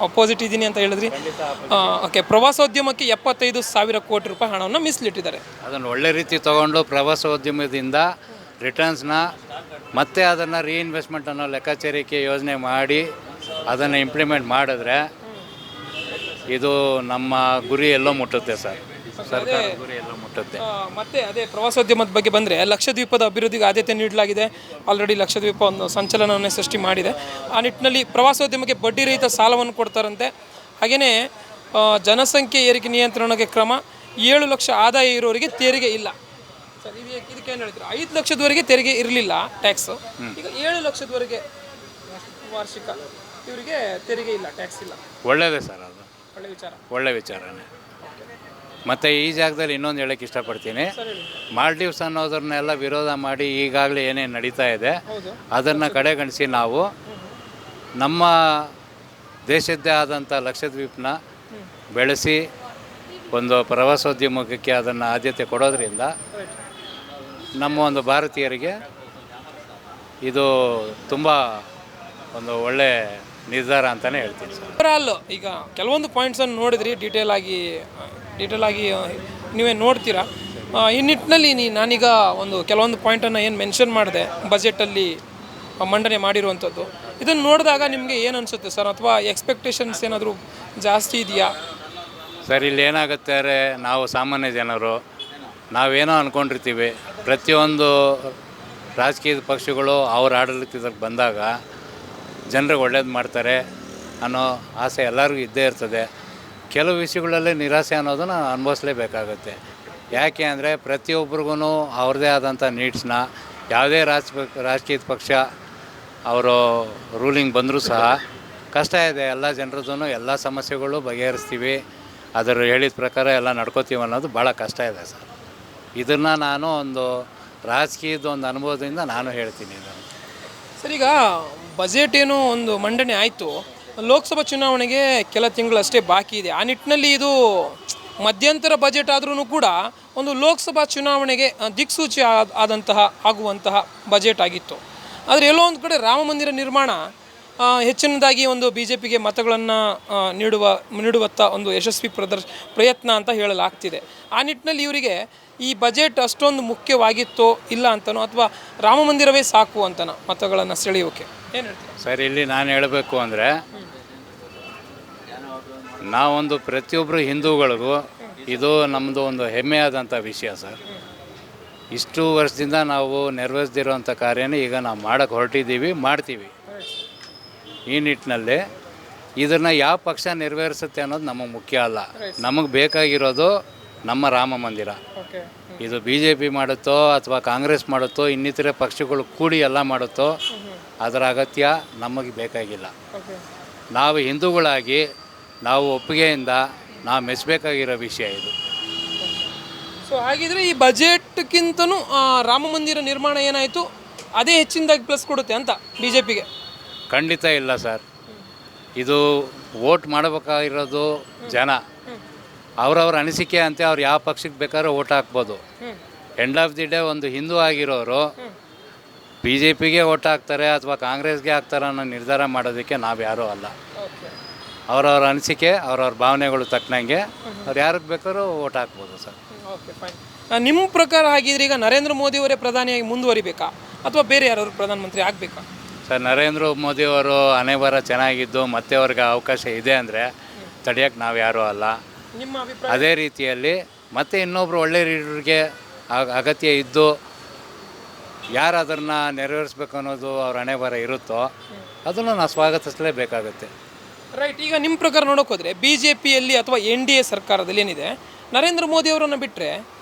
D: ಅಪೋಸಿಟ್ ಇದ್ದೀನಿ ಅಂತ ಹೇಳಿದ್ರಿ. ಓಕೆ, ಪ್ರವಾಸೋದ್ಯಮಕ್ಕೆ 75,000 ಕೋಟಿ ರೂಪಾಯಿ ಹಣವನ್ನು ಮೀಸಲಿಟ್ಟಿದ್ದಾರೆ.
B: ಅದನ್ನು ಒಳ್ಳೆ ರೀತಿ ತೊಗೊಂಡು ಪ್ರವಾಸೋದ್ಯಮದಿಂದ ರಿಟರ್ನ್ಸ್ನ ಮತ್ತೆ ಅದನ್ನು ರೀಇನ್ವೆಸ್ಟ್ಮೆಂಟ್ ಅನ್ನೋ ಲೆಕ್ಕಾಚಾರಕ್ಕೆ ಯೋಜನೆ ಮಾಡಿ ಅದನ್ನು ಇಂಪ್ಲಿಮೆಂಟ್ ಮಾಡಿದ್ರೆ ಇದು ನಮ್ಮ ಗುರಿ ಎಲ್ಲೋ ಮುಟ್ಟುತ್ತೆ ಸರ್. ಸರ್ಕಾರದ ಗುರಿ ಎಲ್ಲೋ ಮುಟ್ಟುತ್ತೆ. ಮುಟ್ಟುತ್ತೆ.
D: ಮತ್ತೆ ಅದೇ ಪ್ರವಾಸೋದ್ಯಮದ ಬಗ್ಗೆ ಬಂದರೆ ಲಕ್ಷದ್ವೀಪದ ಅಭಿವೃದ್ಧಿಗೆ ಆದ್ಯತೆ ನೀಡಲಾಗಿದೆ. ಆಲ್ರೆಡಿ ಲಕ್ಷದ್ವೀಪ ಒಂದು ಸಂಚಲನವನ್ನೇ ಸೃಷ್ಟಿ ಮಾಡಿದೆ. ಆ ನಿಟ್ಟಿನಲ್ಲಿ ಪ್ರವಾಸೋದ್ಯಮಕ್ಕೆ ಬಡ್ಡಿ ರಹಿತ ಸಾಲವನ್ನು ಕೊಡ್ತಾರಂತೆ. ಹಾಗೆಯೇ ಜನಸಂಖ್ಯೆ ಏರಿಕೆ ನಿಯಂತ್ರಣಕ್ಕೆ ಕ್ರಮ, 7 ಲಕ್ಷ ಆದಾಯ ಇರೋರಿಗೆ ತೆರಿಗೆ ಇಲ್ಲ. ಸರ್ ಇದಕ್ಕೆ ಏನು ಹೇಳ್ತೀರಾ? 5 ಲಕ್ಷದವರೆಗೆ ತೆರಿಗೆ ಇರಲಿಲ್ಲ ಟ್ಯಾಕ್ಸು, ಈಗ 7 ಲಕ್ಷದವರೆಗೆ ವಾರ್ಷಿಕ ಇವರಿಗೆ ತೆರಿಗೆ ಇಲ್ಲ, ಟ್ಯಾಕ್ಸ್ ಇಲ್ಲ.
B: ಒಳ್ಳೆಯದೇ ಸರ್, ಅದು
D: ಒಳ್ಳೆ ವಿಚಾರ,
B: ಒಳ್ಳೆ ವಿಚಾರನೇ. ಮತ್ತು ಈ ಜಾಗದಲ್ಲಿ ಇನ್ನೊಂದು ಹೇಳೋಕ್ಕೆ ಇಷ್ಟಪಡ್ತೀನಿ. ಮಾಲ್ಡೀವ್ಸ್ ಅನ್ನೋದನ್ನೆಲ್ಲ ವಿರೋಧ ಮಾಡಿ ಈಗಾಗಲೇ ಏನೇನು ನಡೀತಾ ಇದೆ ಅದನ್ನು ಕಡೆಗಣಿಸಿ ನಾವು ನಮ್ಮ ದೇಶದ್ದೇ ಆದಂಥ ಲಕ್ಷದ್ವೀಪನ ಬೆಳೆಸಿ ಒಂದು ಪ್ರವಾಸೋದ್ಯಮಕ್ಕೆ ಅದನ್ನು ಆದ್ಯತೆ ಕೊಡೋದ್ರಿಂದ ನಮ್ಮ ಒಂದು ಭಾರತೀಯರಿಗೆ ಇದು ತುಂಬ ಒಂದು ಒಳ್ಳೆ ನಿರ್ಧಾರ ಅಂತಲೇ ಹೇಳ್ತೀನಿ ಸರ್.
D: ಓವರಾಲ್ ಈಗ ಕೆಲವೊಂದು ಪಾಯಿಂಟ್ಸನ್ನು ನೋಡಿದ್ರಿ, ಡೀಟೇಲ್ ಆಗಿ ನೀವೇ ನೋಡ್ತೀರಾ. ಈ ನಿಟ್ಟಿನಲ್ಲಿ ನಾನೀಗ ಒಂದು ಕೆಲವೊಂದು ಪಾಯಿಂಟನ್ನು ಏನು ಮೆನ್ಷನ್ ಮಾಡಿದೆ ಬಜೆಟಲ್ಲಿ ಮಂಡನೆ ಮಾಡಿರುವಂಥದ್ದು, ಇದನ್ನು ನೋಡಿದಾಗ ನಿಮಗೆ ಏನು ಅನಿಸುತ್ತೆ ಸರ್? ಅಥವಾ ಎಕ್ಸ್ಪೆಕ್ಟೇಷನ್ಸ್ ಏನಾದರೂ ಜಾಸ್ತಿ ಇದೆಯಾ
B: ಸರ್? ಇಲ್ಲಿ ಏನಾಗುತ್ತೆ ಅಂದರೆ, ನಾವು ಸಾಮಾನ್ಯ ಜನರು ನಾವೇನೋ ಅಂದ್ಕೊಂಡಿರ್ತೀವಿ. ಪ್ರತಿಯೊಂದು ರಾಜಕೀಯ ಪಕ್ಷಗಳು ಅವ್ರ ಆಡಳಿತಕ್ಕೆ ಬಂದಾಗ ಜನರಿಗೆ ಒಳ್ಳೇದು ಮಾಡ್ತಾರೆ ಅನ್ನೋ ಆಸೆ ಎಲ್ಲರಿಗೂ ಇದ್ದೇ ಇರ್ತದೆ. ಕೆಲವು ವಿಷಯಗಳಲ್ಲಿ ನಿರಾಸೆ ಅನ್ನೋದನ್ನು ಅನುಭವಿಸ್ಲೇಬೇಕಾಗುತ್ತೆ. ಯಾಕೆ ಅಂದರೆ ಪ್ರತಿಯೊಬ್ಬರಿಗೂ ಅವ್ರದ್ದೇ ಆದಂಥ ನೀಡ್ಸ್ನ ಯಾವುದೇ ರಾಜಕೀಯ ಪಕ್ಷ ಅವರು ರೂಲಿಂಗ್ ಬಂದರೂ ಸಹ ಕಷ್ಟ ಇದೆ. ಎಲ್ಲ ಜನರದ್ದು ಎಲ್ಲ ಸಮಸ್ಯೆಗಳು ಬಗೆಹರಿಸ್ತೀವಿ, ಅದರ ಹೇಳಿದ ಪ್ರಕಾರ ಎಲ್ಲ ನಡ್ಕೋತೀವಿ ಅನ್ನೋದು ಭಾಳ ಕಷ್ಟ ಇದೆ ಸರ್. ಇದನ್ನು ನಾನು ಒಂದು ರಾಜಕೀಯದ ಒಂದು ಅನುಭವದಿಂದ ನಾನು ಹೇಳ್ತೀನಿ ಇದನ್ನು.
D: ಸರ್, ಈಗ ಬಜೆಟ್ ಏನೋ ಒಂದು ಮಂಡನೆ ಆಯಿತು, ಲೋಕಸಭಾ ಚುನಾವಣೆಗೆ ಕೆಲ ತಿಂಗಳಷ್ಟೇ ಬಾಕಿ ಇದೆ. ಆ ನಿಟ್ಟಿನಲ್ಲಿ ಇದು ಮಧ್ಯಂತರ ಬಜೆಟ್ ಆದ್ರೂ ಕೂಡ ಒಂದು ಲೋಕಸಭಾ ಚುನಾವಣೆಗೆ ದಿಕ್ಸೂಚಿ ಆಗುವಂತಹ ಬಜೆಟ್ ಆಗಿತ್ತು. ಆದರೆ ಎಲ್ಲೋ ಒಂದು ಕಡೆ ರಾಮ ಮಂದಿರ ನಿರ್ಮಾಣ ಹೆಚ್ಚಿನದಾಗಿ ಒಂದು BJPಗೆ ಮತಗಳನ್ನು ನೀಡುವತ್ತ ಒಂದು ಯಶಸ್ವಿ ಪ್ರಯತ್ನ ಅಂತ ಹೇಳಲಾಗ್ತಿದೆ. ಆ ನಿಟ್ಟಿನಲ್ಲಿ ಇವರಿಗೆ ಈ ಬಜೆಟ್ ಅಷ್ಟೊಂದು ಮುಖ್ಯವಾಗಿತ್ತೋ ಇಲ್ಲ ಅಂತನೋ, ಅಥವಾ ರಾಮ ಮಂದಿರವೇ ಸಾಕು ಅಂತನೋ ಮತಗಳನ್ನು ಸೆಳೆಯೋಕೆ ಏನು ಹೇಳ್ತೀರಾ
B: ಸರ್? ಇಲ್ಲಿ ನಾನು ಹೇಳಬೇಕು ಅಂದರೆ, ನಾವೊಂದು ಪ್ರತಿಯೊಬ್ಬರು ಹಿಂದೂಗಳಿಗೂ ಇದು ನಮ್ಮದು ಒಂದು ಹೆಮ್ಮೆಯಾದಂಥ ವಿಷಯ ಸರ್. ಇಷ್ಟು ವರ್ಷದಿಂದ ನಾವು ನೆರವೇರಿಸ್ದಿರೋಂಥ ಕಾರ್ಯನೇ ಈಗ ನಾವು ಮಾಡೋಕ್ಕೆ ಹೊರಟಿದ್ದೀವಿ, ಮಾಡ್ತೀವಿ. ಈ ನಿಟ್ಟಿನಲ್ಲಿ ಇದನ್ನು ಯಾವ ಪಕ್ಷ ನೆರವೇರಿಸುತ್ತೆ ಅನ್ನೋದು ನಮಗೆ ಮುಖ್ಯ ಅಲ್ಲ. ನಮಗೆ ಬೇಕಾಗಿರೋದು ನಮ್ಮ ರಾಮ ಮಂದಿರ. ಇದು BJP ಮಾಡುತ್ತೋ ಅಥವಾ ಕಾಂಗ್ರೆಸ್ ಮಾಡುತ್ತೋ ಇನ್ನಿತರೆ ಪಕ್ಷಗಳು ಕೂಡಿ ಎಲ್ಲ ಮಾಡುತ್ತೋ ಅದರ ಅಗತ್ಯ ನಮಗೆ ಬೇಕಾಗಿಲ್ಲ. ನಾವು ಹಿಂದೂಗಳಾಗಿ ನಾವು ಒಪ್ಪಿಗೆಯಿಂದ ನಾವು ಮೆಚ್ಚಬೇಕಾಗಿರೋ ವಿಷಯ ಇದು.
D: ಸೊ ಹಾಗಿದ್ರೆ ಈ ಬಜೆಟ್ಗಿಂತನೂ ರಾಮ ಮಂದಿರ ನಿರ್ಮಾಣ ಏನಾಯಿತು ಅದೇ ಹೆಚ್ಚಿನದಾಗಿ ಪ್ಲಸ್ ಕೊಡುತ್ತೆ ಅಂತ BJPಗೆ?
B: ಖಂಡಿತ ಇಲ್ಲ ಸರ್. ಇದು ವೋಟ್ ಮಾಡಬೇಕಾಗಿರೋದು ಜನ, ಅವ್ರವ್ರ ಅನಿಸಿಕೆ ಅಂತೆ ಅವ್ರು ಯಾವ ಪಕ್ಷಕ್ಕೆ ಬೇಕಾದ್ರೂ ವೋಟ್ ಹಾಕ್ಬೋದು. ಎಂಡ್ ಆಫ್ ದಿ ಡೇ ಒಂದು ಹಿಂದೂ ಆಗಿರೋರು BJPಗೆ ವೋಟ್ ಹಾಕ್ತಾರೆ ಅಥವಾ ಕಾಂಗ್ರೆಸ್ಗೆ ಹಾಕ್ತಾರೆ ಅನ್ನೋ ನಿರ್ಧಾರ ಮಾಡೋದಕ್ಕೆ ನಾವು ಯಾರೂ ಅಲ್ಲ. ಅವ್ರವ್ರ ಅನಿಸಿಕೆ ಅವ್ರವ್ರ ಭಾವನೆಗಳು ತಕ್ಕನಂಗೆ ಅವ್ರು ಯಾರಿಗೆ ಬೇಕಾದ್ರೂ ವೋಟ್ ಹಾಕ್ಬೋದು ಸರ್.
D: Okay, fine. ನಿಮ್ಮ ಪ್ರಕಾರ ಹಾಗಿದ್ರೆ ಈಗ ನರೇಂದ್ರ ಮೋದಿಯವರೇ ಪ್ರಧಾನಿಯಾಗಿ ಮುಂದುವರಿಬೇಕಾ ಅಥವಾ ಬೇರೆ ಯಾರಾದ್ರು ಪ್ರಧಾನಮಂತ್ರಿ ಆಗಬೇಕಾ
B: ಸರ್? ನರೇಂದ್ರ ಮೋದಿಯವರು ಹಣೆಬರ ಚೆನ್ನಾಗಿದ್ದು ಮತ್ತೆ ಅವ್ರಿಗೆ ಅವಕಾಶ ಇದೆ ಅಂದರೆ ತಡೆಯೋಕ್ಕೆ ನಾವು ಯಾರೂ ಅಲ್ಲ.
D: ನಿಮ್ಮ ಅಭಿಪ್ರಾಯ?
B: ಅದೇ ರೀತಿಯಲ್ಲಿ ಮತ್ತೆ ಇನ್ನೊಬ್ಬರು ಒಳ್ಳೆ ಲೀಡರ್ಗೆ ಅಗತ್ಯ ಇದ್ದು ಯಾರು ಅದನ್ನು ನೆರವೇರಿಸ್ಬೇಕು ಅನ್ನೋದು ಅವ್ರ ಹಣೆಬರ ಇರುತ್ತೋ ಅದನ್ನು ನಾವು ಸ್ವಾಗತಿಸಲೇಬೇಕಾಗುತ್ತೆ.
D: ರೈಟ್. ಈಗ ನಿಮ್ಮ ಪ್ರಕಾರ ನೋಡೋಕೆ ಹೋದರೆ BJPಯಲ್ಲಿ ಅಥವಾ NDA ಸರ್ಕಾರದಲ್ಲಿ ಏನಿದೆ, ನರೇಂದ್ರ ಮೋದಿ ಅವರನ್ನು ಬಿಟ್ಟರೆ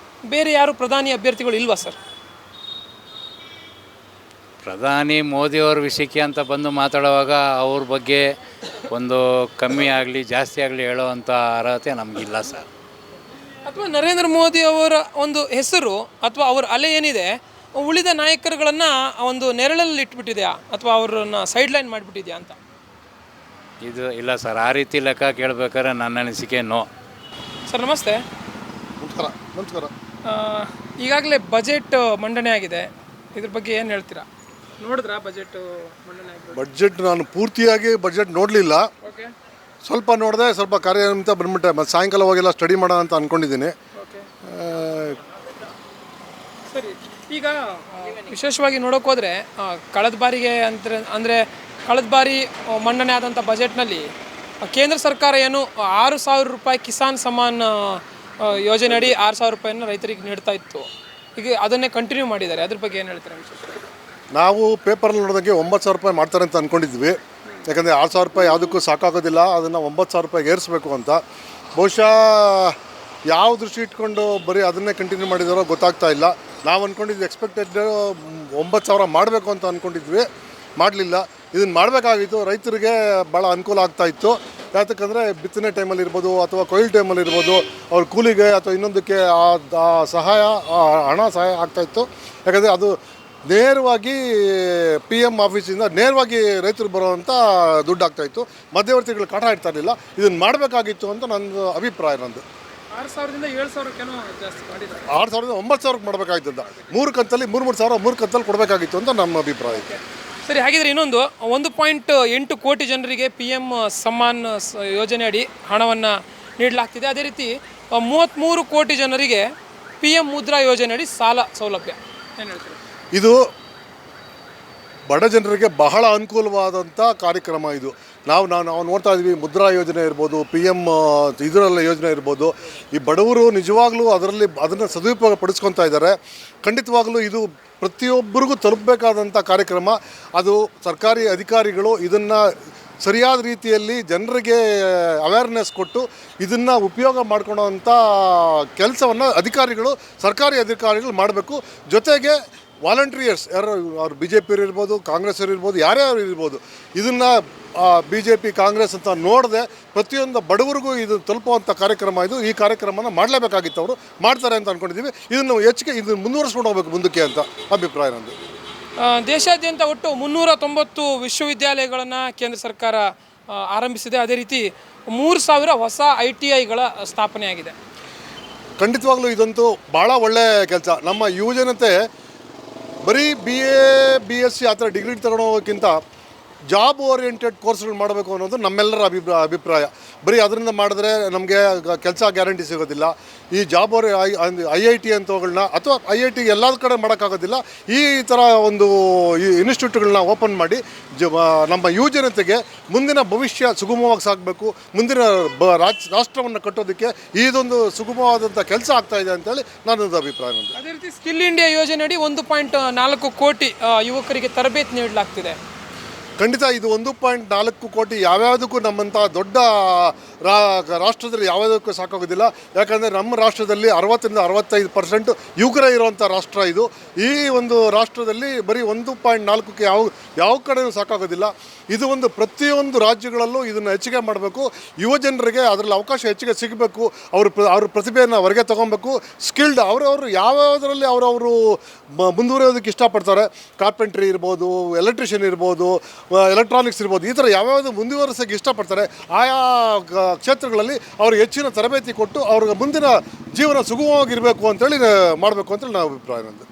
D: ಬೇರೆ ಯಾರು ಪ್ರಧಾನಿ ಅಭ್ಯರ್ಥಿಗಳು ಇಲ್ವಾ ಸರ್?
B: ಪ್ರಧಾನಿ ಮೋದಿಯವ್ರ ವಿಷಯಕ್ಕೆ ಅಂತ ಬಂದು ಮಾತಾಡುವಾಗ ಅವ್ರ ಬಗ್ಗೆ ಒಂದು ಕಮ್ಮಿ ಆಗಲಿ ಜಾಸ್ತಿ ಆಗಲಿ ಹೇಳೋವಂಥ ಅರ್ಹತೆ ನಮಗಿಲ್ಲ ಸರ್.
D: ಅಥವಾ ನರೇಂದ್ರ ಮೋದಿ ಅವರ ಒಂದು ಹೆಸರು ಅಥವಾ ಅವರ ಅಲೆ ಏನಿದೆ ಉಳಿದ ನಾಯಕರುಗಳನ್ನು ಒಂದು ನೆರಳಲ್ಲಿ ಇಟ್ಬಿಟ್ಟಿದೆಯಾ ಅಥವಾ ಅವರನ್ನು ಸೈಡ್ಲೈನ್ ಮಾಡಿಬಿಟ್ಟಿದೆಯಾ ಅಂತ?
B: ಇದು ಇಲ್ಲ ಸರ್, ಆ ರೀತಿ ಲೆಕ್ಕ ಕೇಳಬೇಕಾದ್ರೆ ನನ್ನ ಅನಿಸಿಕೆ ನೋ.
D: ಸರ್ ನಮಸ್ತೆ.
C: ನಮಸ್ಕಾರ.
D: ಈಗಾಗಲೇ ಬಜೆಟ್ ಮಂಡನೆ ಆಗಿದೆ, ಇದ್ರ ಬಗ್ಗೆ ಏನು ಹೇಳ್ತೀರಾ? ನೋಡಿದ್ರಾ ಬಜೆಟ್ ಮಂಡನೆ ಆಗಿದೆ?
C: ಬಜೆಟ್ ನಾನು ಪೂರ್ತಿಯಾಗಿ ಬಜೆಟ್ ನೋಡಲಿಲ್ಲ,
D: ಓಕೆ,
C: ಸ್ವಲ್ಪ ನೋಡಿದೆ, ಸ್ವಲ್ಪ ಕಾರ್ಯನಿಮಿತ್ತ ಬಂದ್ಬಿಟ್ಟೆ. ಮತ್ತು ಸಾಯಂಕಾಲ ಹೋಗೆಲ್ಲ ಸ್ಟಡಿ ಮಾಡೋಣ ಅಂತ ಅಂದ್ಕೊಂಡಿದ್ದೀನಿ.
D: ಓಕೆ, ಸರಿ. ಈಗ ವಿಶೇಷವಾಗಿ ನೋಡೋಕೆ ಹೋದರೆ ಕಳೆದ ಬಾರಿಗೆ ಅಂದರೆ ಕಳೆದ ಬಾರಿ ಮಂಡನೆ ಆದಂಥ ಬಜೆಟ್ನಲ್ಲಿ ಕೇಂದ್ರ ಸರ್ಕಾರ ಏನು 6,000 ರೂಪಾಯಿ ಕಿಸಾನ್ ಸಮ್ಮಾನ್ ಯೋಜನೆ ಅಡಿ 6,000 ರೂಪಾಯಿನ ರೈತರಿಗೆ ನೀಡ್ತಾ ಇತ್ತು. ಈಗ ಅದನ್ನೇ ಕಂಟಿನ್ಯೂ ಮಾಡಿದ್ದಾರೆ. ಅದ್ರ ಬಗ್ಗೆ ಏನು ಹೇಳ್ತಾರೆ ವಿಶೇಷ?
C: ನಾವು ಪೇಪರಲ್ಲಿ ನೋಡಿದಂಗೆ 9,000 ರೂಪಾಯಿ ಮಾಡ್ತಾರೆ ಅಂತ ಅಂದ್ಕೊಂಡಿದ್ವಿ. ಯಾಕಂದರೆ 6,000 ರೂಪಾಯಿ ಯಾವುದಕ್ಕೂ ಸಾಕಾಗೋದಿಲ್ಲ, ಅದನ್ನು 9,000 ರೂಪಾಯಿಗೆ ಏರಿಸಬೇಕು ಅಂತ. ಬಹುಶಃ ಯಾವ ದೃಷ್ಟಿ ಇಟ್ಕೊಂಡು ಬರೀ ಅದನ್ನೇ ಕಂಟಿನ್ಯೂ ಮಾಡಿದಾರೋ ಗೊತ್ತಾಗ್ತಾ ಇಲ್ಲ. ನಾವು ಅಂದ್ಕೊಂಡಿದ್ವಿ ಎಕ್ಸ್ಪೆಕ್ಟೆಡ್ 9,000 ಮಾಡಬೇಕು ಅಂತ ಅಂದ್ಕೊಂಡಿದ್ವಿ, ಮಾಡಲಿಲ್ಲ. ಇದನ್ನು ಮಾಡಬೇಕಾಗಿತ್ತು, ರೈತರಿಗೆ ಭಾಳ ಅನುಕೂಲ ಆಗ್ತಾಯಿತ್ತು. ಯಾತಕ್ಕಂದರೆ ಬಿತ್ತನೆ ಟೈಮಲ್ಲಿ ಇರ್ಬೋದು ಅಥವಾ ಕೊಯ್ಲು ಟೈಮಲ್ಲಿ ಇರ್ಬೋದು, ಅವ್ರ ಕೂಲಿಗೆ ಅಥವಾ ಇನ್ನೊಂದಕ್ಕೆ ಆ ಸಹಾಯ, ಹಣ ಸಹಾಯ ಆಗ್ತಾಯಿತ್ತು. ಯಾಕಂದರೆ ಅದು ನೇರವಾಗಿ PM ಆಫೀಸಿಂದ ನೇರವಾಗಿ ರೈತರು ಬರೋವಂಥ ದುಡ್ಡು ಆಗ್ತಾಯಿತ್ತು. ಮಧ್ಯವರ್ತಿಗಳು ಕಾಟ ಇಡ್ತಾ ಇರಲಿಲ್ಲ. ಇದನ್ನು ಮಾಡಬೇಕಾಗಿತ್ತು ಅಂತ ನನ್ನ ಅಭಿಪ್ರಾಯ. ನಂದು
D: 6,000ದಿಂದ 7,000ಕ್ಕೇನೋ ಜಾಸ್ತಿ ಮಾಡಿದ್ದಾರೆ.
C: 6,000ದಿಂದ 9,000ಕ್ಕೆ ಮಾಡಬೇಕಾಗಿತ್ತು. 3 ಕಂತಲ್ಲಿ 3,000 3 ಕಂತಲ್ಲಿ ಕೊಡಬೇಕಾಗಿತ್ತು ಅಂತ ನಮ್ಮ ಅಭಿಪ್ರಾಯ.
D: ಸರಿ, ಹಾಗಿದ್ರೆ ಇನ್ನೊಂದು 1.8 ಕೋಟಿ ಜನರಿಗೆ PM ಸಮ್ಮಾನ್ ಯೋಜನೆ ಅಡಿ ಹಣವನ್ನು ನೀಡಲಾಗ್ತಿದೆ. ಅದೇ ರೀತಿ 33 ಕೋಟಿ ಜನರಿಗೆ PM ಮುದ್ರಾ ಯೋಜನೆ ಅಡಿ ಸಾಲ ಸೌಲಭ್ಯ. ಏನು ಹೇಳ್ತೀರಿ?
C: ಇದು ಬಡ ಜನರಿಗೆ ಬಹಳ ಅನುಕೂಲವಾದಂಥ ಕಾರ್ಯಕ್ರಮ. ಇದು ನಾವು ನೋಡ್ತಾ ಇದ್ವಿ, ಮುದ್ರಾ ಯೋಜನೆ ಇರ್ಬೋದು, PM ಇದರೆಲ್ಲ ಯೋಜನೆ ಇರ್ಬೋದು. ಈ ಬಡವರು ನಿಜವಾಗ್ಲೂ ಅದನ್ನು ಸದುಪಯೋಗ ಪಡಿಸ್ಕೊತಾ ಇದ್ದಾರೆ. ಖಂಡಿತವಾಗ್ಲೂ ಇದು ಪ್ರತಿಯೊಬ್ಬರಿಗೂ ತಲುಪಬೇಕಾದಂಥ ಕಾರ್ಯಕ್ರಮ. ಅದು ಸರ್ಕಾರಿ ಅಧಿಕಾರಿಗಳು ಇದನ್ನು ಸರಿಯಾದ ರೀತಿಯಲ್ಲಿ ಜನರಿಗೆ ಅವೇರ್ನೆಸ್ ಕೊಟ್ಟು ಇದನ್ನು ಉಪಯೋಗ ಮಾಡ್ಕೊಳ್ಳೋವಂಥ ಕೆಲಸವನ್ನು ಸರ್ಕಾರಿ ಅಧಿಕಾರಿಗಳು ಮಾಡಬೇಕು. ಜೊತೆಗೆ ವಾಲಂಟಿಯರ್ಸ್ ಯಾರು, ಅವ್ರು BJP ಇರ್ಬೋದು, ಕಾಂಗ್ರೆಸ್ ಇರ್ಬೋದು, ಯಾರ್ಯಾರು ಇರ್ಬೋದು, ಇದನ್ನು BJP ಕಾಂಗ್ರೆಸ್ ಅಂತ ನೋಡದೆ ಪ್ರತಿಯೊಂದು ಬಡವರಿಗೂ ಇದು ತಲುಪುವಂಥ ಕಾರ್ಯಕ್ರಮ ಇದು. ಈ ಕಾರ್ಯಕ್ರಮನ ಮಾಡಲೇಬೇಕಾಗಿತ್ತು, ಅವರು ಮಾಡ್ತಾರೆ ಅಂತ ಅಂದ್ಕೊಂಡಿದ್ದೀವಿ. ಇದನ್ನು ಹೆಚ್ಚಿಗೆ ಮುಂದುವರಿಸ್ಕೊಂಡು ಹೋಗಬೇಕು ಮುಂದಕ್ಕೆ ಅಂತ ಅಭಿಪ್ರಾಯ ನಂದು.
D: ದೇಶಾದ್ಯಂತ ಒಟ್ಟು 390 ವಿಶ್ವವಿದ್ಯಾಲಯಗಳನ್ನು ಕೇಂದ್ರ ಸರ್ಕಾರ ಆರಂಭಿಸಿದೆ. ಅದೇ ರೀತಿ 3,000 ಹೊಸ ITIಗಳ ಸ್ಥಾಪನೆಯಾಗಿದೆ.
C: ಖಂಡಿತವಾಗ್ಲೂ ಇದಂತೂ ಭಾಳ ಒಳ್ಳೆಯ ಕೆಲಸ. ನಮ್ಮ ಯುವಜನತೆ ಬರೀ BA BSc ಆ ಥರ ಡಿಗ್ರಿ ತಗೊಂಡು ಹೋಗೋಕ್ಕಿಂತ ಜಾಬ್ ಓರಿಯೆಂಟೆಡ್ ಕೋರ್ಸ್ಗಳು ಮಾಡಬೇಕು ಅನ್ನೋದು ನಮ್ಮೆಲ್ಲರ ಅಭಿಪ್ರಾಯ. ಬರೀ ಅದರಿಂದ ಮಾಡಿದ್ರೆ ನಮಗೆ ಕೆಲಸ ಗ್ಯಾರಂಟಿ ಸಿಗೋದಿಲ್ಲ. ಈ ಜಾಬ್ IIT ಅಂತವುಗಳನ್ನ ಅಥವಾ IIT ಎಲ್ಲ ಕಡೆ ಮಾಡೋಕ್ಕಾಗೋದಿಲ್ಲ. ಈ ಥರ ಒಂದು ಇನ್ಸ್ಟಿಟ್ಯೂಟ್ಗಳನ್ನ ಓಪನ್ ಮಾಡಿ ನಮ್ಮ ಯುವಜನತೆಗೆ ಮುಂದಿನ ಭವಿಷ್ಯ ಸುಗಮವಾಗಿ ಸಾಗಬೇಕು, ಮುಂದಿನ ರಾಷ್ಟ್ರವನ್ನು ಕಟ್ಟೋದಕ್ಕೆ ಇದೊಂದು ಸುಗಮವಾದಂಥ ಕೆಲಸ ಆಗ್ತಾಯಿದೆ ಅಂತೇಳಿ ನನ್ನದು ಅಭಿಪ್ರಾಯ. ನಂದು
D: ಅದೇ ರೀತಿ ಸ್ಕಿಲ್ ಇಂಡಿಯಾ ಯೋಜನೆ ಅಡಿ 1.4 ಕೋಟಿ ಯುವಕರಿಗೆ ತರಬೇತಿ ನೀಡಲಾಗ್ತಿದೆ.
C: ಖಂಡಿತ ಇದು 1.4 ಕೋಟಿ ಯಾವ್ಯಾವುದಕ್ಕೂ ನಮ್ಮಂಥ ದೊಡ್ಡ ರಾಷ್ಟ್ರದಲ್ಲಿ ಯಾವುದಕ್ಕೂ ಸಾಕಾಗೋದಿಲ್ಲ. ಯಾಕಂದರೆ ನಮ್ಮ ರಾಷ್ಟ್ರದಲ್ಲಿ 60ರಿಂದ 65% ಯುವಕರೇ ಇರುವಂಥ ರಾಷ್ಟ್ರ ಇದು. ಈ ಒಂದು ರಾಷ್ಟ್ರದಲ್ಲಿ ಬರೀ 1.4ಕ್ಕೆ ಯಾವ ಕಡೆಯೂ ಸಾಕಾಗೋದಿಲ್ಲ. ಇದು ಒಂದು ಪ್ರತಿಯೊಂದು ರಾಜ್ಯಗಳಲ್ಲೂ ಇದನ್ನು ಹೆಚ್ಚಿಗೆ ಮಾಡಬೇಕು. ಯುವ ಜನರಿಗೆ ಅದರಲ್ಲಿ ಅವಕಾಶ ಹೆಚ್ಚಿಗೆ ಸಿಗಬೇಕು. ಅವ್ರ ಪ್ರತಿಭೆಯನ್ನು ಹೊರಗೆ ತೊಗೊಬೇಕು. ಸ್ಕಿಲ್ಡ್ ಅವರವರು ಯಾವ್ಯಾವುದರಲ್ಲಿ ಅವರವರು ಮುಂದುವರಿಯೋದಕ್ಕೆ ಇಷ್ಟಪಡ್ತಾರೆ. ಕಾರ್ಪೆಂಟ್ರಿ ಇರ್ಬೋದು, ಎಲೆಕ್ಟ್ರಿಷಿಯನ್ ಇರ್ಬೋದು, ಎಲೆಕ್ಟ್ರಾನಿಕ್ಸ್ ಇರ್ಬೋದು, ಈ ಥರ ಯಾವ್ಯಾವುದು ಮುಂದುವರಿಸೋಕ್ಕೆ ಇಷ್ಟಪಡ್ತಾರೆ ಆಯಾ ಕ್ಷೇತ್ರಗಳಲ್ಲಿ ಅವ್ರಿಗೆ ಹೆಚ್ಚಿನ ತರಬೇತಿ ಕೊಟ್ಟು ಅವ್ರಿಗೆ ಮುಂದಿನ ಜೀವನ ಸುಗಮವಾಗಿರಬೇಕು ಅಂತೇಳಿ ಮಾಡಬೇಕು ಅಂತೇಳಿ ನಾವು ಅಭಿಪ್ರಾಯ. ನಂದು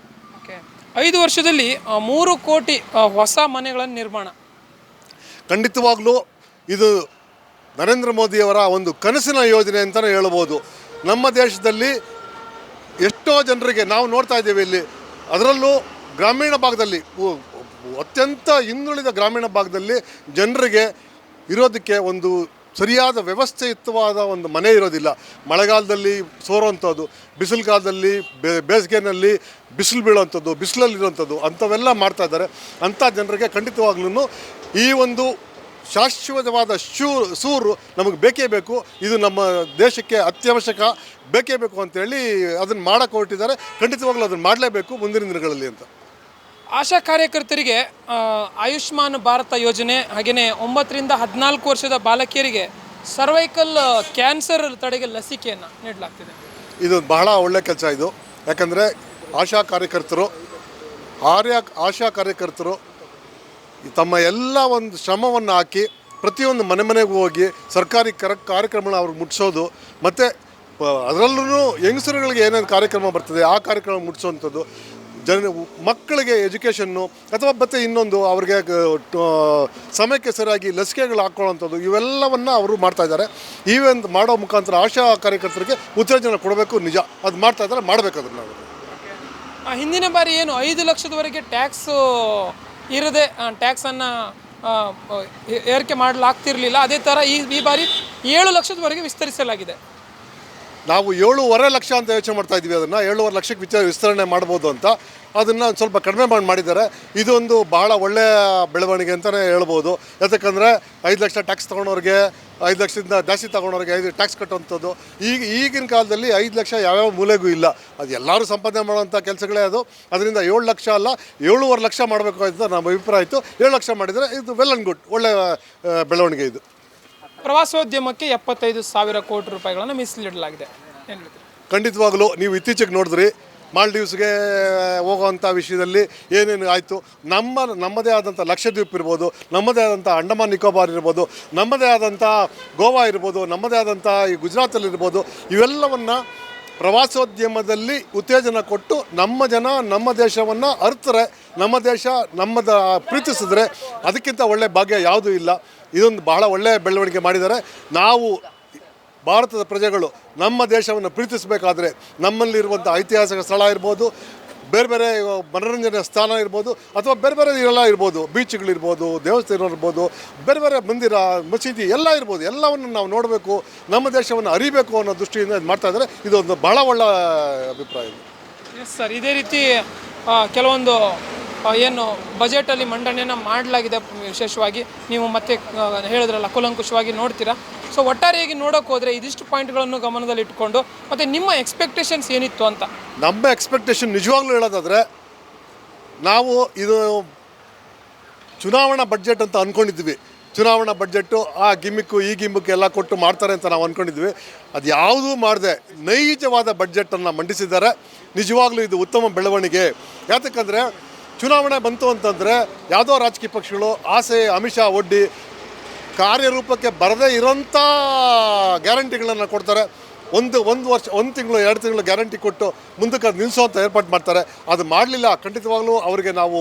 D: 5 ವರ್ಷದಲ್ಲಿ 3 ಕೋಟಿ ಹೊಸ ಮನೆಗಳ ನಿರ್ಮಾಣ.
C: ಖಂಡಿತವಾಗ್ಲೂ ಇದು ನರೇಂದ್ರ ಮೋದಿಯವರ ಒಂದು ಕನಸಿನ ಯೋಜನೆ ಅಂತಲೇ ಹೇಳ್ಬೋದು. ನಮ್ಮ ದೇಶದಲ್ಲಿ ಎಷ್ಟೋ ಜನರಿಗೆ ನಾವು ನೋಡ್ತಾ ಇದ್ದೇವೆ ಇಲ್ಲಿ, ಅದರಲ್ಲೂ ಗ್ರಾಮೀಣ ಭಾಗದಲ್ಲಿ, ಅತ್ಯಂತ ಹಿಂದುಳಿದ ಗ್ರಾಮೀಣ ಭಾಗದಲ್ಲಿ ಜನರಿಗೆ ಇರೋದಕ್ಕೆ ಒಂದು ಸರಿಯಾದ ವ್ಯವಸ್ಥೆಯುತವಾದ ಒಂದು ಮನೆ ಇರೋದಿಲ್ಲ. ಮಳೆಗಾಲದಲ್ಲಿ ಸೋರೋವಂಥದ್ದು, ಬಿಸಿಲು ಕಾಲದಲ್ಲಿ ಬೇಸಿಗೆನಲ್ಲಿ ಬಿಸಿಲು ಬೀಳೋವಂಥದ್ದು, ಬಿಸಿಲಲ್ಲಿರೋವಂಥದ್ದು ಅಂಥವೆಲ್ಲ ಮಾಡ್ತಾ ಇದ್ದಾರೆ. ಅಂಥ ಜನರಿಗೆ ಖಂಡಿತವಾಗ್ಲೂ ಈ ಒಂದು ಶಾಶ್ವತವಾದ ಸೂರು ನಮಗೆ ಬೇಕೇ ಬೇಕು. ಇದು ನಮ್ಮ ದೇಶಕ್ಕೆ ಅತ್ಯವಶ್ಯಕ, ಬೇಕೇ ಬೇಕು ಅಂತೇಳಿ ಅದನ್ನು ಮಾಡೋಕ್ಕೆ ಹೊರಟಿದ್ದಾರೆ. ಖಂಡಿತವಾಗ್ಲೂ ಅದನ್ನು ಮಾಡಲೇಬೇಕು ಮುಂದಿನ ದಿನಗಳಲ್ಲಿ ಅಂತ.
D: ಆಶಾ ಕಾರ್ಯಕರ್ತರಿಗೆ ಆಯುಷ್ಮಾನ್ ಭಾರತ ಯೋಜನೆ, ಹಾಗೆಯೇ 9ರಿಂದ 14 ವರ್ಷದ ಬಾಲಕಿಯರಿಗೆ ಸರ್ವೈಕಲ್ ಕ್ಯಾನ್ಸರ್ ತಡೆಗೆ ಲಸಿಕೆಯನ್ನು ನೀಡಲಾಗ್ತಿದೆ.
C: ಇದು ಬಹಳ ಒಳ್ಳೆಯ ಕೆಲಸ ಇದು. ಯಾಕಂದರೆ ಆಶಾ ಕಾರ್ಯಕರ್ತರು ತಮ್ಮ ಎಲ್ಲ ಒಂದು ಶ್ರಮವನ್ನು ಹಾಕಿ ಪ್ರತಿಯೊಂದು ಮನೆಗೂ ಹೋಗಿ ಸರ್ಕಾರಿ ಕಾರ್ಯಕ್ರಮಗಳನ್ನ ಅವ್ರಿಗೆ ಮುಟ್ಟಿಸೋದು, ಮತ್ತು ಅದರಲ್ಲೂ ಯಂಗ್ಸ್ಟರ್ಗಳಿಗೆ ಏನೇನು ಕಾರ್ಯಕ್ರಮ ಬರ್ತದೆ ಆ ಕಾರ್ಯಕ್ರಮ ಮುಟ್ಟಿಸೋವಂಥದ್ದು, ಮಕ್ಕಳಿಗೆ ಎಜುಕೇಷನ್ನು ಅಥವಾ ಮತ್ತು ಇನ್ನೊಂದು ಅವ್ರಿಗೆ ಸಮಯಕ್ಕೆ ಸರಿಯಾಗಿ ಲಸಿಕೆಗಳು ಹಾಕ್ಕೊಳ್ಳೋವಂಥದ್ದು, ಇವೆಲ್ಲವನ್ನು ಅವರು ಮಾಡ್ತಾಯಿದ್ದಾರೆ. ಒಂದು ಮಾಡೋ ಮುಖಾಂತರ ಆಶಾ ಕಾರ್ಯಕರ್ತರಿಗೆ ಉತ್ತೇಜನ ಕೊಡಬೇಕು. ನಿಜ ಅದು ಮಾಡ್ತಾಯಿದ್ದಾರೆ, ಮಾಡಬೇಕು ಅದನ್ನು.
D: ಹಿಂದಿನ ಬಾರಿ ಏನು 5 ಲಕ್ಷದವರೆಗೆ ಟ್ಯಾಕ್ಸ್ ಇರದೆ ಟ್ಯಾಕ್ಸನ್ನು ಏರಿಕೆ ಮಾಡಲಾಗ್ತಿರಲಿಲ್ಲ. ಅದೇ ಥರ ಈ ಬಾರಿ 7 ಲಕ್ಷದವರೆಗೆ ವಿಸ್ತರಿಸಲಾಗಿದೆ.
C: ನಾವು 7.5 ಲಕ್ಷ ಅಂತ ಯೋಚನೆ ಮಾಡ್ತಾ ಇದ್ವಿ, ಅದನ್ನು 7.5 ಲಕ್ಷಕ್ಕೆ ವಿಸ್ತರಣೆ ಮಾಡ್ಬೋದು ಅಂತ. ಅದನ್ನು ಒಂದು ಸ್ವಲ್ಪ ಕಡಿಮೆ ಮಾಡಿದ್ದಾರೆ. ಇದೊಂದು ಬಹಳ ಒಳ್ಳೆಯ ಬೆಳವಣಿಗೆ ಅಂತಲೇ ಹೇಳ್ಬೋದು. ಯಾಕಂದರೆ 5 ಲಕ್ಷ ಟ್ಯಾಕ್ಸ್ ತೊಗೊಳೋರಿಗೆ, 5 ಲಕ್ಷದಿಂದ ಜಾಸ್ತಿ ತೊಗೊಳೋರಿಗೆ 5 ಟ್ಯಾಕ್ಸ್ ಕಟ್ಟುವಂಥದ್ದು ಈಗಿನ ಕಾಲದಲ್ಲಿ 5 ಲಕ್ಷ ಯಾವ್ಯಾವ ಮೂಲೆಗೂ ಇಲ್ಲ. ಅದು ಎಲ್ಲರೂ ಸಂಪಾದನೆ ಮಾಡುವಂಥ ಕೆಲಸಗಳೇ ಅದು. ಅದರಿಂದ 7 ಲಕ್ಷ ಅಲ್ಲ 7.5 ಲಕ್ಷ ಮಾಡಬೇಕು ಅಂತ ನಮ್ಮ ಅಭಿಪ್ರಾಯ ಇತ್ತು. 7 ಲಕ್ಷ ಮಾಡಿದರೆ ಇದು ವೆಲ್ ಆ್ಯಂಡ್ ಗುಡ್, ಒಳ್ಳೆಯ ಬೆಳವಣಿಗೆ ಇದು.
D: ಪ್ರವಾಸೋದ್ಯಮಕ್ಕೆ 75,000 ಕೋಟಿ ರೂಪಾಯಿಗಳನ್ನು ಮೀಸಲಿಡಲಾಗಿದೆ. ಏನು ಹೇಳ್ತೀರಿ?
C: ಖಂಡಿತವಾಗಲೂ ನೀವು ಇತ್ತೀಚೆಗೆ ನೋಡಿದ್ರಿ ಮಾಲ್ಡೀವ್ಸ್ಗೆ ಹೋಗೋವಂಥ ವಿಷಯದಲ್ಲಿ ಏನೇನು ಆಯಿತು. ನಮ್ಮದೇ ಆದಂಥ ಲಕ್ಷದ್ವೀಪ್ ಇರ್ಬೋದು, ನಮ್ಮದೇ ಆದಂಥ ಅಂಡಮಾನ್ ನಿಕೋಬಾರ್ ಇರ್ಬೋದು, ನಮ್ಮದೇ ಆದಂಥ ಗೋವಾ ಇರ್ಬೋದು, ನಮ್ಮದೇ ಆದಂಥ ಈ ಗುಜರಾತಲ್ಲಿರ್ಬೋದು, ಇವೆಲ್ಲವನ್ನು ಪ್ರವಾಸೋದ್ಯಮದಲ್ಲಿ ಉತ್ತೇಜನ ಕೊಟ್ಟು ನಮ್ಮ ಜನ ನಮ್ಮ ದೇಶವನ್ನು ಅರ್ಥರೆ, ನಮ್ಮ ದೇಶ ಪ್ರೀತಿಸಿದ್ರೆ ಅದಕ್ಕಿಂತ ಒಳ್ಳೆಯ ಭಾಗ್ಯ ಯಾವುದೂ ಇಲ್ಲ. ಇದೊಂದು ಬಹಳ ಒಳ್ಳೆಯ ಬೆಳವಣಿಗೆ ಮಾಡಿದ್ದಾರೆ. ನಾವು ಭಾರತದ ಪ್ರಜೆಗಳು ನಮ್ಮ ದೇಶವನ್ನು ಪ್ರೀತಿಸಬೇಕಾದ್ರೆ ನಮ್ಮಲ್ಲಿರುವಂಥ ಐತಿಹಾಸಿಕ ಸ್ಥಳ ಇರ್ಬೋದು, ಬೇರೆ ಬೇರೆ ಮನೋರಂಜನೆಯ ಸ್ಥಾನ ಇರ್ಬೋದು, ಅಥವಾ ಬೇರೆ ಬೇರೆ ಎಲ್ಲ ಇರ್ಬೋದು, ಬೀಚ್ಗಳಿರ್ಬೋದು, ದೇವಸ್ಥಾನ ಇರ್ಬೋದು, ಬೇರೆ ಬೇರೆ ಮಂದಿರ, ಮಸೀದಿ ಎಲ್ಲ ಇರ್ಬೋದು, ಎಲ್ಲವನ್ನು ನಾವು ನೋಡಬೇಕು, ನಮ್ಮ ದೇಶವನ್ನು ಅರಿಬೇಕು ಅನ್ನೋ ದೃಷ್ಟಿಯಿಂದ ಇದು ಮಾಡ್ತಾಯಿದ್ದಾರೆ. ಇದೊಂದು ಬಹಳ ಒಳ್ಳೆಯ ಅಭಿಪ್ರಾಯ.
D: ಎಸ್ ಸರ್, ಇದೇ ರೀತಿ ಕೆಲವೊಂದು ಏನು ಬಜೆಟಲ್ಲಿ ಮಂಡನೆಯನ್ನು ಮಾಡಲಾಗಿದೆ. ವಿಶೇಷವಾಗಿ ನೀವು ಮತ್ತೆ ಹೇಳಿದ್ರಲ್ಲ, ಕೂಲಂಕುಷವಾಗಿ ನೋಡ್ತೀರಾ. ಸೊ ಒಟ್ಟಾರೆಯಾಗಿ ನೋಡೋಕೆ ಹೋದರೆ ಇದಿಷ್ಟು ಪಾಯಿಂಟ್ಗಳನ್ನು ಗಮನದಲ್ಲಿ ಇಟ್ಕೊಂಡು ಮತ್ತು ನಿಮ್ಮ ಎಕ್ಸ್ಪೆಕ್ಟೇಷನ್ಸ್ ಏನಿತ್ತು ಅಂತ?
C: ನಮ್ಮ ಎಕ್ಸ್ಪೆಕ್ಟೇಷನ್ ನಿಜವಾಗ್ಲೂ ಹೇಳೋದಾದರೆ, ನಾವು ಇದು ಚುನಾವಣಾ ಬಡ್ಜೆಟ್ ಅಂತ ಅಂದ್ಕೊಂಡಿದ್ವಿ. ಚುನಾವಣಾ ಬಡ್ಜೆಟ್ಟು ಆ ಗಿಮ್ಮಿಕ್ಕು ಈ ಗಿಮ್ಮಿಕ್ಕು ಎಲ್ಲ ಕೊಟ್ಟು ಮಾಡ್ತಾರೆ ಅಂತ ನಾವು ಅಂದ್ಕೊಂಡಿದ್ವಿ. ಅದು ಯಾವುದೂ ಮಾಡದೆ ನೈಜವಾದ ಬಡ್ಜೆಟನ್ನು ಮಂಡಿಸಿದ್ದಾರೆ. ನಿಜವಾಗ್ಲೂ ಇದು ಉತ್ತಮ ಬೆಳವಣಿಗೆ. ಯಾತಕ್ಕಂದರೆ ಚುನಾವಣೆ ಬಂತು ಅಂತಂದರೆ ಯಾವುದೋ ರಾಜಕೀಯ ಪಕ್ಷಗಳು ಆಸೆ ಆಮಿಷ ಒಡ್ಡಿ ಕಾರ್ಯರೂಪಕ್ಕೆ ಬರದೇ ಇರೋಂಥ ಗ್ಯಾರಂಟಿಗಳನ್ನು ಕೊಡ್ತಾರೆ. ಒಂದು ವರ್ಷ, 1 ತಿಂಗಳು 2 ತಿಂಗಳು ಗ್ಯಾರಂಟಿ ಕೊಟ್ಟು ಮುಂದಕ್ಕೆ ಅದು ನಿಲ್ಲಿಸೋವಂಥ ಏರ್ಪಾಡು ಮಾಡ್ತಾರೆ. ಅದು ಮಾಡಲಿಲ್ಲ. ಖಂಡಿತವಾಗ್ಲೂ ಅವರಿಗೆ ನಾವು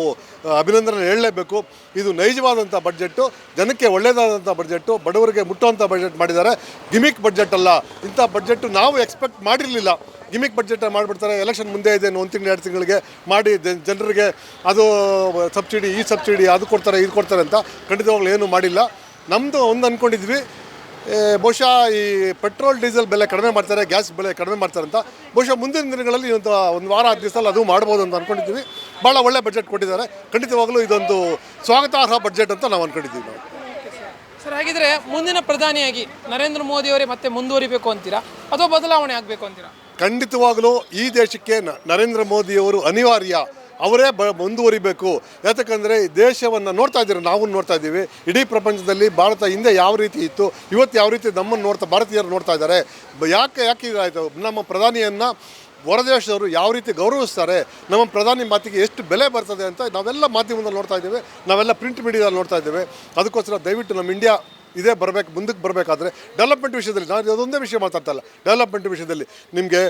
C: ಅಭಿನಂದನೆ ಹೇಳಲೇಬೇಕು. ಇದು ನೈಜವಾದಂಥ ಬಡ್ಜೆಟ್ಟು, ಜನಕ್ಕೆ ಒಳ್ಳೆಯದಾದಂಥ ಬಡ್ಜೆಟ್ಟು, ಬಡವರಿಗೆ ಮುಟ್ಟುವಂಥ ಬಡ್ಜೆಟ್ ಮಾಡಿದ್ದಾರೆ. ಗಿಮಿಕ್ ಬಡ್ಜೆಟ್ ಅಲ್ಲ. ಇಂಥ ಬಡ್ಜೆಟ್ಟು ನಾವು ಎಕ್ಸ್ಪೆಕ್ಟ್ ಮಾಡಿರಲಿಲ್ಲ. ಗಿಮಿಕ್ ಬಡ್ಜೆಟ್ ಮಾಡಿಬಿಡ್ತಾರೆ. ಎಲೆಕ್ಷನ್ ಮುಂದೆ ಇದೆ, 1 ತಿಂಗಳು 2 ತಿಂಗಳಿಗೆ ಮಾಡಿ ಜನರಿಗೆ ಅದು ಸಬ್ಸಿಡಿ, ಈ ಸಬ್ಸಿಡಿ, ಅದು ಕೊಡ್ತಾರೆ, ಇದು ಕೊಡ್ತಾರೆ ಅಂತ ಖಂಡಿತವಾಗ್ಲೂ ಏನೂ ಮಾಡಿಲ್ಲ. ನಮ್ಮದು ಒಂದು ಅಂದ್ಕೊಂಡಿದ್ವಿ, ಬಹುಶಃ ಈ ಪೆಟ್ರೋಲ್ ಡೀಸೆಲ್ ಬೆಲೆ ಕಡಿಮೆ ಮಾಡ್ತಾರೆ, ಗ್ಯಾಸ್ ಬೆಲೆ ಕಡಿಮೆ ಮಾಡ್ತಾರೆ ಅಂತ. ಬಹುಶಃ ಮುಂದಿನ ದಿನಗಳಲ್ಲಿ ಒಂದು ವಾರ 10 ದಿವಸದಲ್ಲಿ ಅದು ಮಾಡ್ಬೋದು ಅಂತ ಅಂದ್ಕೊಂಡಿದ್ವಿ. ಭಾಳ ಒಳ್ಳೆ ಬಡ್ಜೆಟ್ ಕೊಟ್ಟಿದ್ದಾರೆ. ಖಂಡಿತವಾಗಲೂ ಇದೊಂದು ಸ್ವಾಗತಾರ್ಹ ಬಡ್ಜೆಟ್ ಅಂತ ನಾವು ಅಂದ್ಕೊಂಡಿದ್ದೀವಿ. ನಾವು
D: ಸರ್, ಹಾಗಿದ್ರೆ ಮುಂದಿನ ಪ್ರಧಾನಿಯಾಗಿ ನರೇಂದ್ರ ಮೋದಿಯವರೇ ಮತ್ತೆ ಮುಂದುವರಿಬೇಕು ಅಂತೀರಾ ಅಥವಾ ಬದಲಾವಣೆ ಆಗಬೇಕು ಅಂತೀರಾ?
C: ಖಂಡಿತವಾಗಲೂ ಈ ದೇಶಕ್ಕೆ ನರೇಂದ್ರ ಮೋದಿಯವರು ಅನಿವಾರ್ಯ. ಅವರೇ ಮುಂದುವರಿಬೇಕು. ಯಾತಕ್ಕಂದರೆ ದೇಶವನ್ನು ನೋಡ್ತಾ ಇದ್ದೀರಿ, ನಾವು ನೋಡ್ತಾ ಇದ್ದೀವಿ. ಇಡೀ ಪ್ರಪಂಚದಲ್ಲಿ ಭಾರತ ಹಿಂದೆ ಯಾವ ರೀತಿ ಇತ್ತು, ಇವತ್ತು ಯಾವ ರೀತಿ ನಮ್ಮನ್ನು ಭಾರತೀಯರು ನೋಡ್ತಾ ಇದ್ದಾರೆ. ಯಾಕೆ ಇದಾಯಿತು? ನಮ್ಮ ಪ್ರಧಾನಿಯನ್ನು ಹೊರದೇಶದವರು ಯಾವ ರೀತಿ ಗೌರವಿಸ್ತಾರೆ, ನಮ್ಮ ಪ್ರಧಾನಿ ಮಾತಿಗೆ ಎಷ್ಟು ಬೆಲೆ ಬರ್ತದೆ ಅಂತ ನಾವೆಲ್ಲ ಮಾಧ್ಯಮದಲ್ಲಿ ನೋಡ್ತಾ ಇದ್ದೇವೆ, ನಾವೆಲ್ಲ ಪ್ರಿಂಟ್ ಮೀಡಿಯಾದಲ್ಲಿ ನೋಡ್ತಾ ಇದ್ದೇವೆ. ಅದಕ್ಕೋಸ್ಕರ ದಯವಿಟ್ಟು ನಮ್ಮ ಇಂಡಿಯಾ ಇದೇ ಬರಬೇಕು. ಮುಂದಕ್ಕೆ ಬರಬೇಕಾದ್ರೆ ಡೆವಲಪ್ಮೆಂಟ್ ವಿಷಯದಲ್ಲಿ ನಾನು ಅದೊಂದೇ ವಿಷಯ ಮಾತಾಡ್ತಾ ಇಲ್ಲ. ಡೆವಲಪ್ಮೆಂಟ್ ವಿಷಯದಲ್ಲಿ ನಿಮಗೆ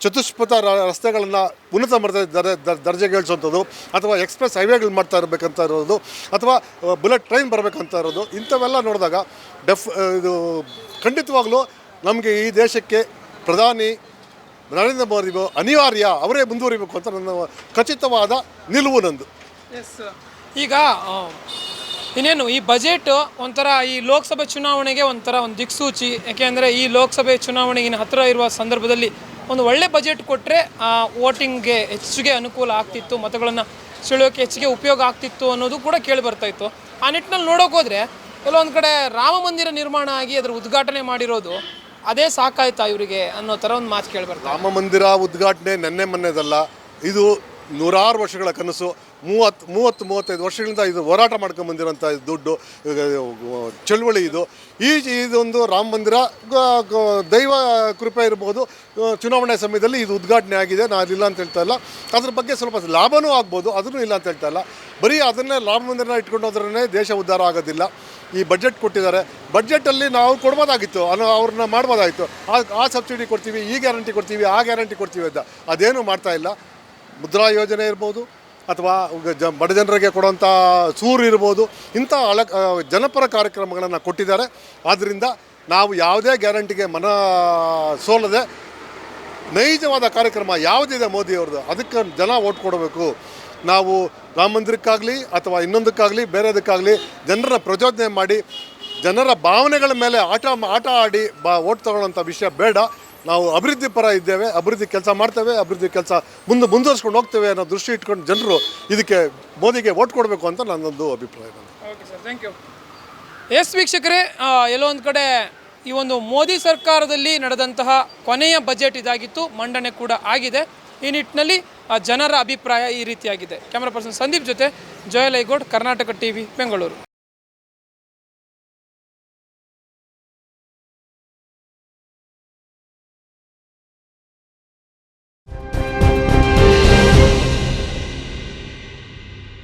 C: ಚತುಷ್ಪಥ ರಸ್ತೆಗಳನ್ನು ಉನ್ನತ ಮಟ್ಟದ ದರ್ಜೆಗೆ ಇಳಿಸುವಂಥದ್ದು, ಅಥವಾ ಎಕ್ಸ್ಪ್ರೆಸ್ ಹೈವೇಗಳು ಮಾಡ್ತಾ ಇರಬೇಕಂತ ಇರೋದು, ಅಥವಾ ಬುಲೆಟ್ ಟ್ರೈನ್ ಬರಬೇಕಂತ ಇರೋದು, ಇಂಥವೆಲ್ಲ ನೋಡಿದಾಗ ಇದು ಖಂಡಿತವಾಗ್ಲೂ ನಮಗೆ ಈ ದೇಶಕ್ಕೆ ಪ್ರಧಾನಿ ನರೇಂದ್ರ ಮೋದಿ ಅನಿವಾರ್ಯ. ಅವರೇ ಮುಂದುವರಿಬೇಕು ಅಂತ ನನ್ನ ಖಚಿತವಾದ ನಿಲುವು ನಂದು.
D: ಎಸ್, ಈಗ ಇನ್ನೇನು ಈ ಬಜೆಟ್ ಒಂಥರ ಈ ಲೋಕಸಭೆ ಚುನಾವಣೆಗೆ ಒಂಥರ ಒಂದು ದಿಕ್ಸೂಚಿ. ಯಾಕೆಂದರೆ ಈ ಲೋಕಸಭೆ ಚುನಾವಣೆಗಿನ ಹತ್ತಿರ ಇರುವ ಸಂದರ್ಭದಲ್ಲಿ ಒಂದು ಒಳ್ಳೆ ಬಜೆಟ್ ಕೊಟ್ಟರೆ ವೋಟಿಂಗ್ಗೆ ಹೆಚ್ಚಿಗೆ ಅನುಕೂಲ ಆಗ್ತಿತ್ತು, ಮತಗಳನ್ನು ಸೆಳೆಯೋಕ್ಕೆ ಹೆಚ್ಚಿಗೆ ಉಪಯೋಗ ಆಗ್ತಿತ್ತು ಅನ್ನೋದು ಕೂಡ ಕೇಳಿ ಬರ್ತಾಯಿತ್ತು. ಆ ನಿಟ್ಟಿನಲ್ಲಿ ನೋಡೋಕೆ ಹೋದರೆ ಕೆಲವೊಂದು ಕಡೆ ರಾಮ ಮಂದಿರ ನಿರ್ಮಾಣ ಆಗಿ ಅದರ ಉದ್ಘಾಟನೆ ಮಾಡಿರೋದು ಅದೇ ಸಾಕಾಯ್ತಾ ಇವರಿಗೆ ಅನ್ನೋ ಥರ ಒಂದು ಮಾತು ಕೇಳಿ ಬರ್ತಾರೆ.
C: ರಾಮ ಮಂದಿರ ಉದ್ಘಾಟನೆ ನೆನ್ನೆ ಮೊನ್ನೆದಲ್ಲ, ಇದು 100 ವರ್ಷಗಳ ಕನಸು. 30-35 ವರ್ಷಗಳಿಂದ ಇದು ಹೋರಾಟ ಮಾಡ್ಕೊಂಬಂದಿರೋಂಥ ದುಡ್ಡು ಚಳುವಳಿ ಇದು. ಇದೊಂದು ರಾಮ ಮಂದಿರ ದೈವ ಕೃಪೆ ಇರ್ಬೋದು. ಚುನಾವಣೆ ಸಮಯದಲ್ಲಿ ಇದು ಉದ್ಘಾಟನೆ ಆಗಿದೆ, ನಾನು ಇಲ್ಲ ಅಂತ ಹೇಳ್ತಾ ಇಲ್ಲ. ಅದ್ರ ಬಗ್ಗೆ ಸ್ವಲ್ಪ ಲಾಭವೂ ಆಗ್ಬೋದು, ಅದನ್ನು ಇಲ್ಲ ಅಂತ ಹೇಳ್ತಾ ಇಲ್ಲ. ಬರೀ ಅದನ್ನೇ ರಾಮ ಮಂದಿರನ ಇಟ್ಕೊಂಡು ಹೋದ್ರೇ ದೇಶ ಉದ್ಧಾರ ಆಗೋದಿಲ್ಲ. ಈ ಬಡ್ಜೆಟ್ ಕೊಟ್ಟಿದ್ದಾರೆ, ಬಡ್ಜೆಟಲ್ಲಿ ನಾವು ಕೊಡ್ಬೋದಾಗಿತ್ತು, ಅವ್ರನ್ನ ಮಾಡ್ಬೋದಾಗಿತ್ತು. ಆ ಸಬ್ಸಿಡಿ ಕೊಡ್ತೀವಿ, ಈ ಗ್ಯಾರಂಟಿ ಕೊಡ್ತೀವಿ, ಆ ಗ್ಯಾರಂಟಿ ಕೊಡ್ತೀವಿ ಅಂತ ಅದೇನೂ ಮಾಡ್ತಾ ಇಲ್ಲ. ಮುದ್ರಾ ಯೋಜನೆ ಇರ್ಬೋದು, ಅಥವಾ ಬಡ ಜನರಿಗೆ ಕೊಡುವಂಥ ಸೂರು ಇರ್ಬೋದು, ಇಂಥ ಜನಪರ ಕಾರ್ಯಕ್ರಮಗಳನ್ನು ಕೊಟ್ಟಿದ್ದಾರೆ. ಆದ್ದರಿಂದ ನಾವು ಯಾವುದೇ ಗ್ಯಾರಂಟಿಗೆ ಸೋಲದೆ ನೈಜವಾದ ಕಾರ್ಯಕ್ರಮ ಯಾವುದಿದೆ ಮೋದಿಯವ್ರದ್ದು, ಅದಕ್ಕೆ ಜನ ಓಟ್ ಕೊಡಬೇಕು. ನಾವು ರಾಮ ಮಂದಿರಕ್ಕಾಗಲಿ ಅಥವಾ ಇನ್ನೊಂದಕ್ಕಾಗಲಿ ಬೇರೆದಕ್ಕಾಗಲಿ ಜನರನ್ನ ಪ್ರಚೋದನೆ ಮಾಡಿ ಜನರ ಭಾವನೆಗಳ ಮೇಲೆ ಆಟ ಆಡಿ ಓಟ್ ತಗೊಳ್ಳೋಂಥ ವಿಷಯ ಬೇಡ. ನಾವು ಅಭಿವೃದ್ಧಿ ಪರ ಇದ್ದೇವೆ, ಅಭಿವೃದ್ಧಿ ಕೆಲಸ ಮಾಡ್ತೇವೆ, ಅಭಿವೃದ್ಧಿ ಕೆಲಸ ಮುಂದುವರ್ಸ್ಕೊಂಡು ಹೋಗ್ತೇವೆ ಅನ್ನೋ ದೃಷ್ಟಿ ಇಟ್ಕೊಂಡು ಜನರು ಇದಕ್ಕೆ ಮೋದಿಗೆ ವೋಟ್ ಕೊಡಬೇಕು ಅಂತ ನನ್ನೊಂದು ಅಭಿಪ್ರಾಯ.
D: Okay sir, thank you. Yes ವೀಕ್ಷಕರೇ, ಎಲ್ಲೋ ಒಂದು ಕಡೆ ಈ ಒಂದು ಮೋದಿ ಸರ್ಕಾರದಲ್ಲಿ ನಡೆದಂತಹ ಕೊನೆಯ ಬಜೆಟ್ ಇದಾಗಿತ್ತು, ಮಂಡನೆ ಕೂಡ ಆಗಿದೆ. ಈ ನಿಟ್ಟಿನಲ್ಲಿ ಜನರ ಅಭಿಪ್ರಾಯ ಈ ರೀತಿಯಾಗಿದೆ. ಕ್ಯಾಮರಾ ಪರ್ಸನ್ ಸಂದೀಪ್ ಜೊತೆ ಜೋಯಲ್ ಐಗೋಡ್, ಕರ್ನಾಟಕ ಟಿವಿ, ಬೆಂಗಳೂರು.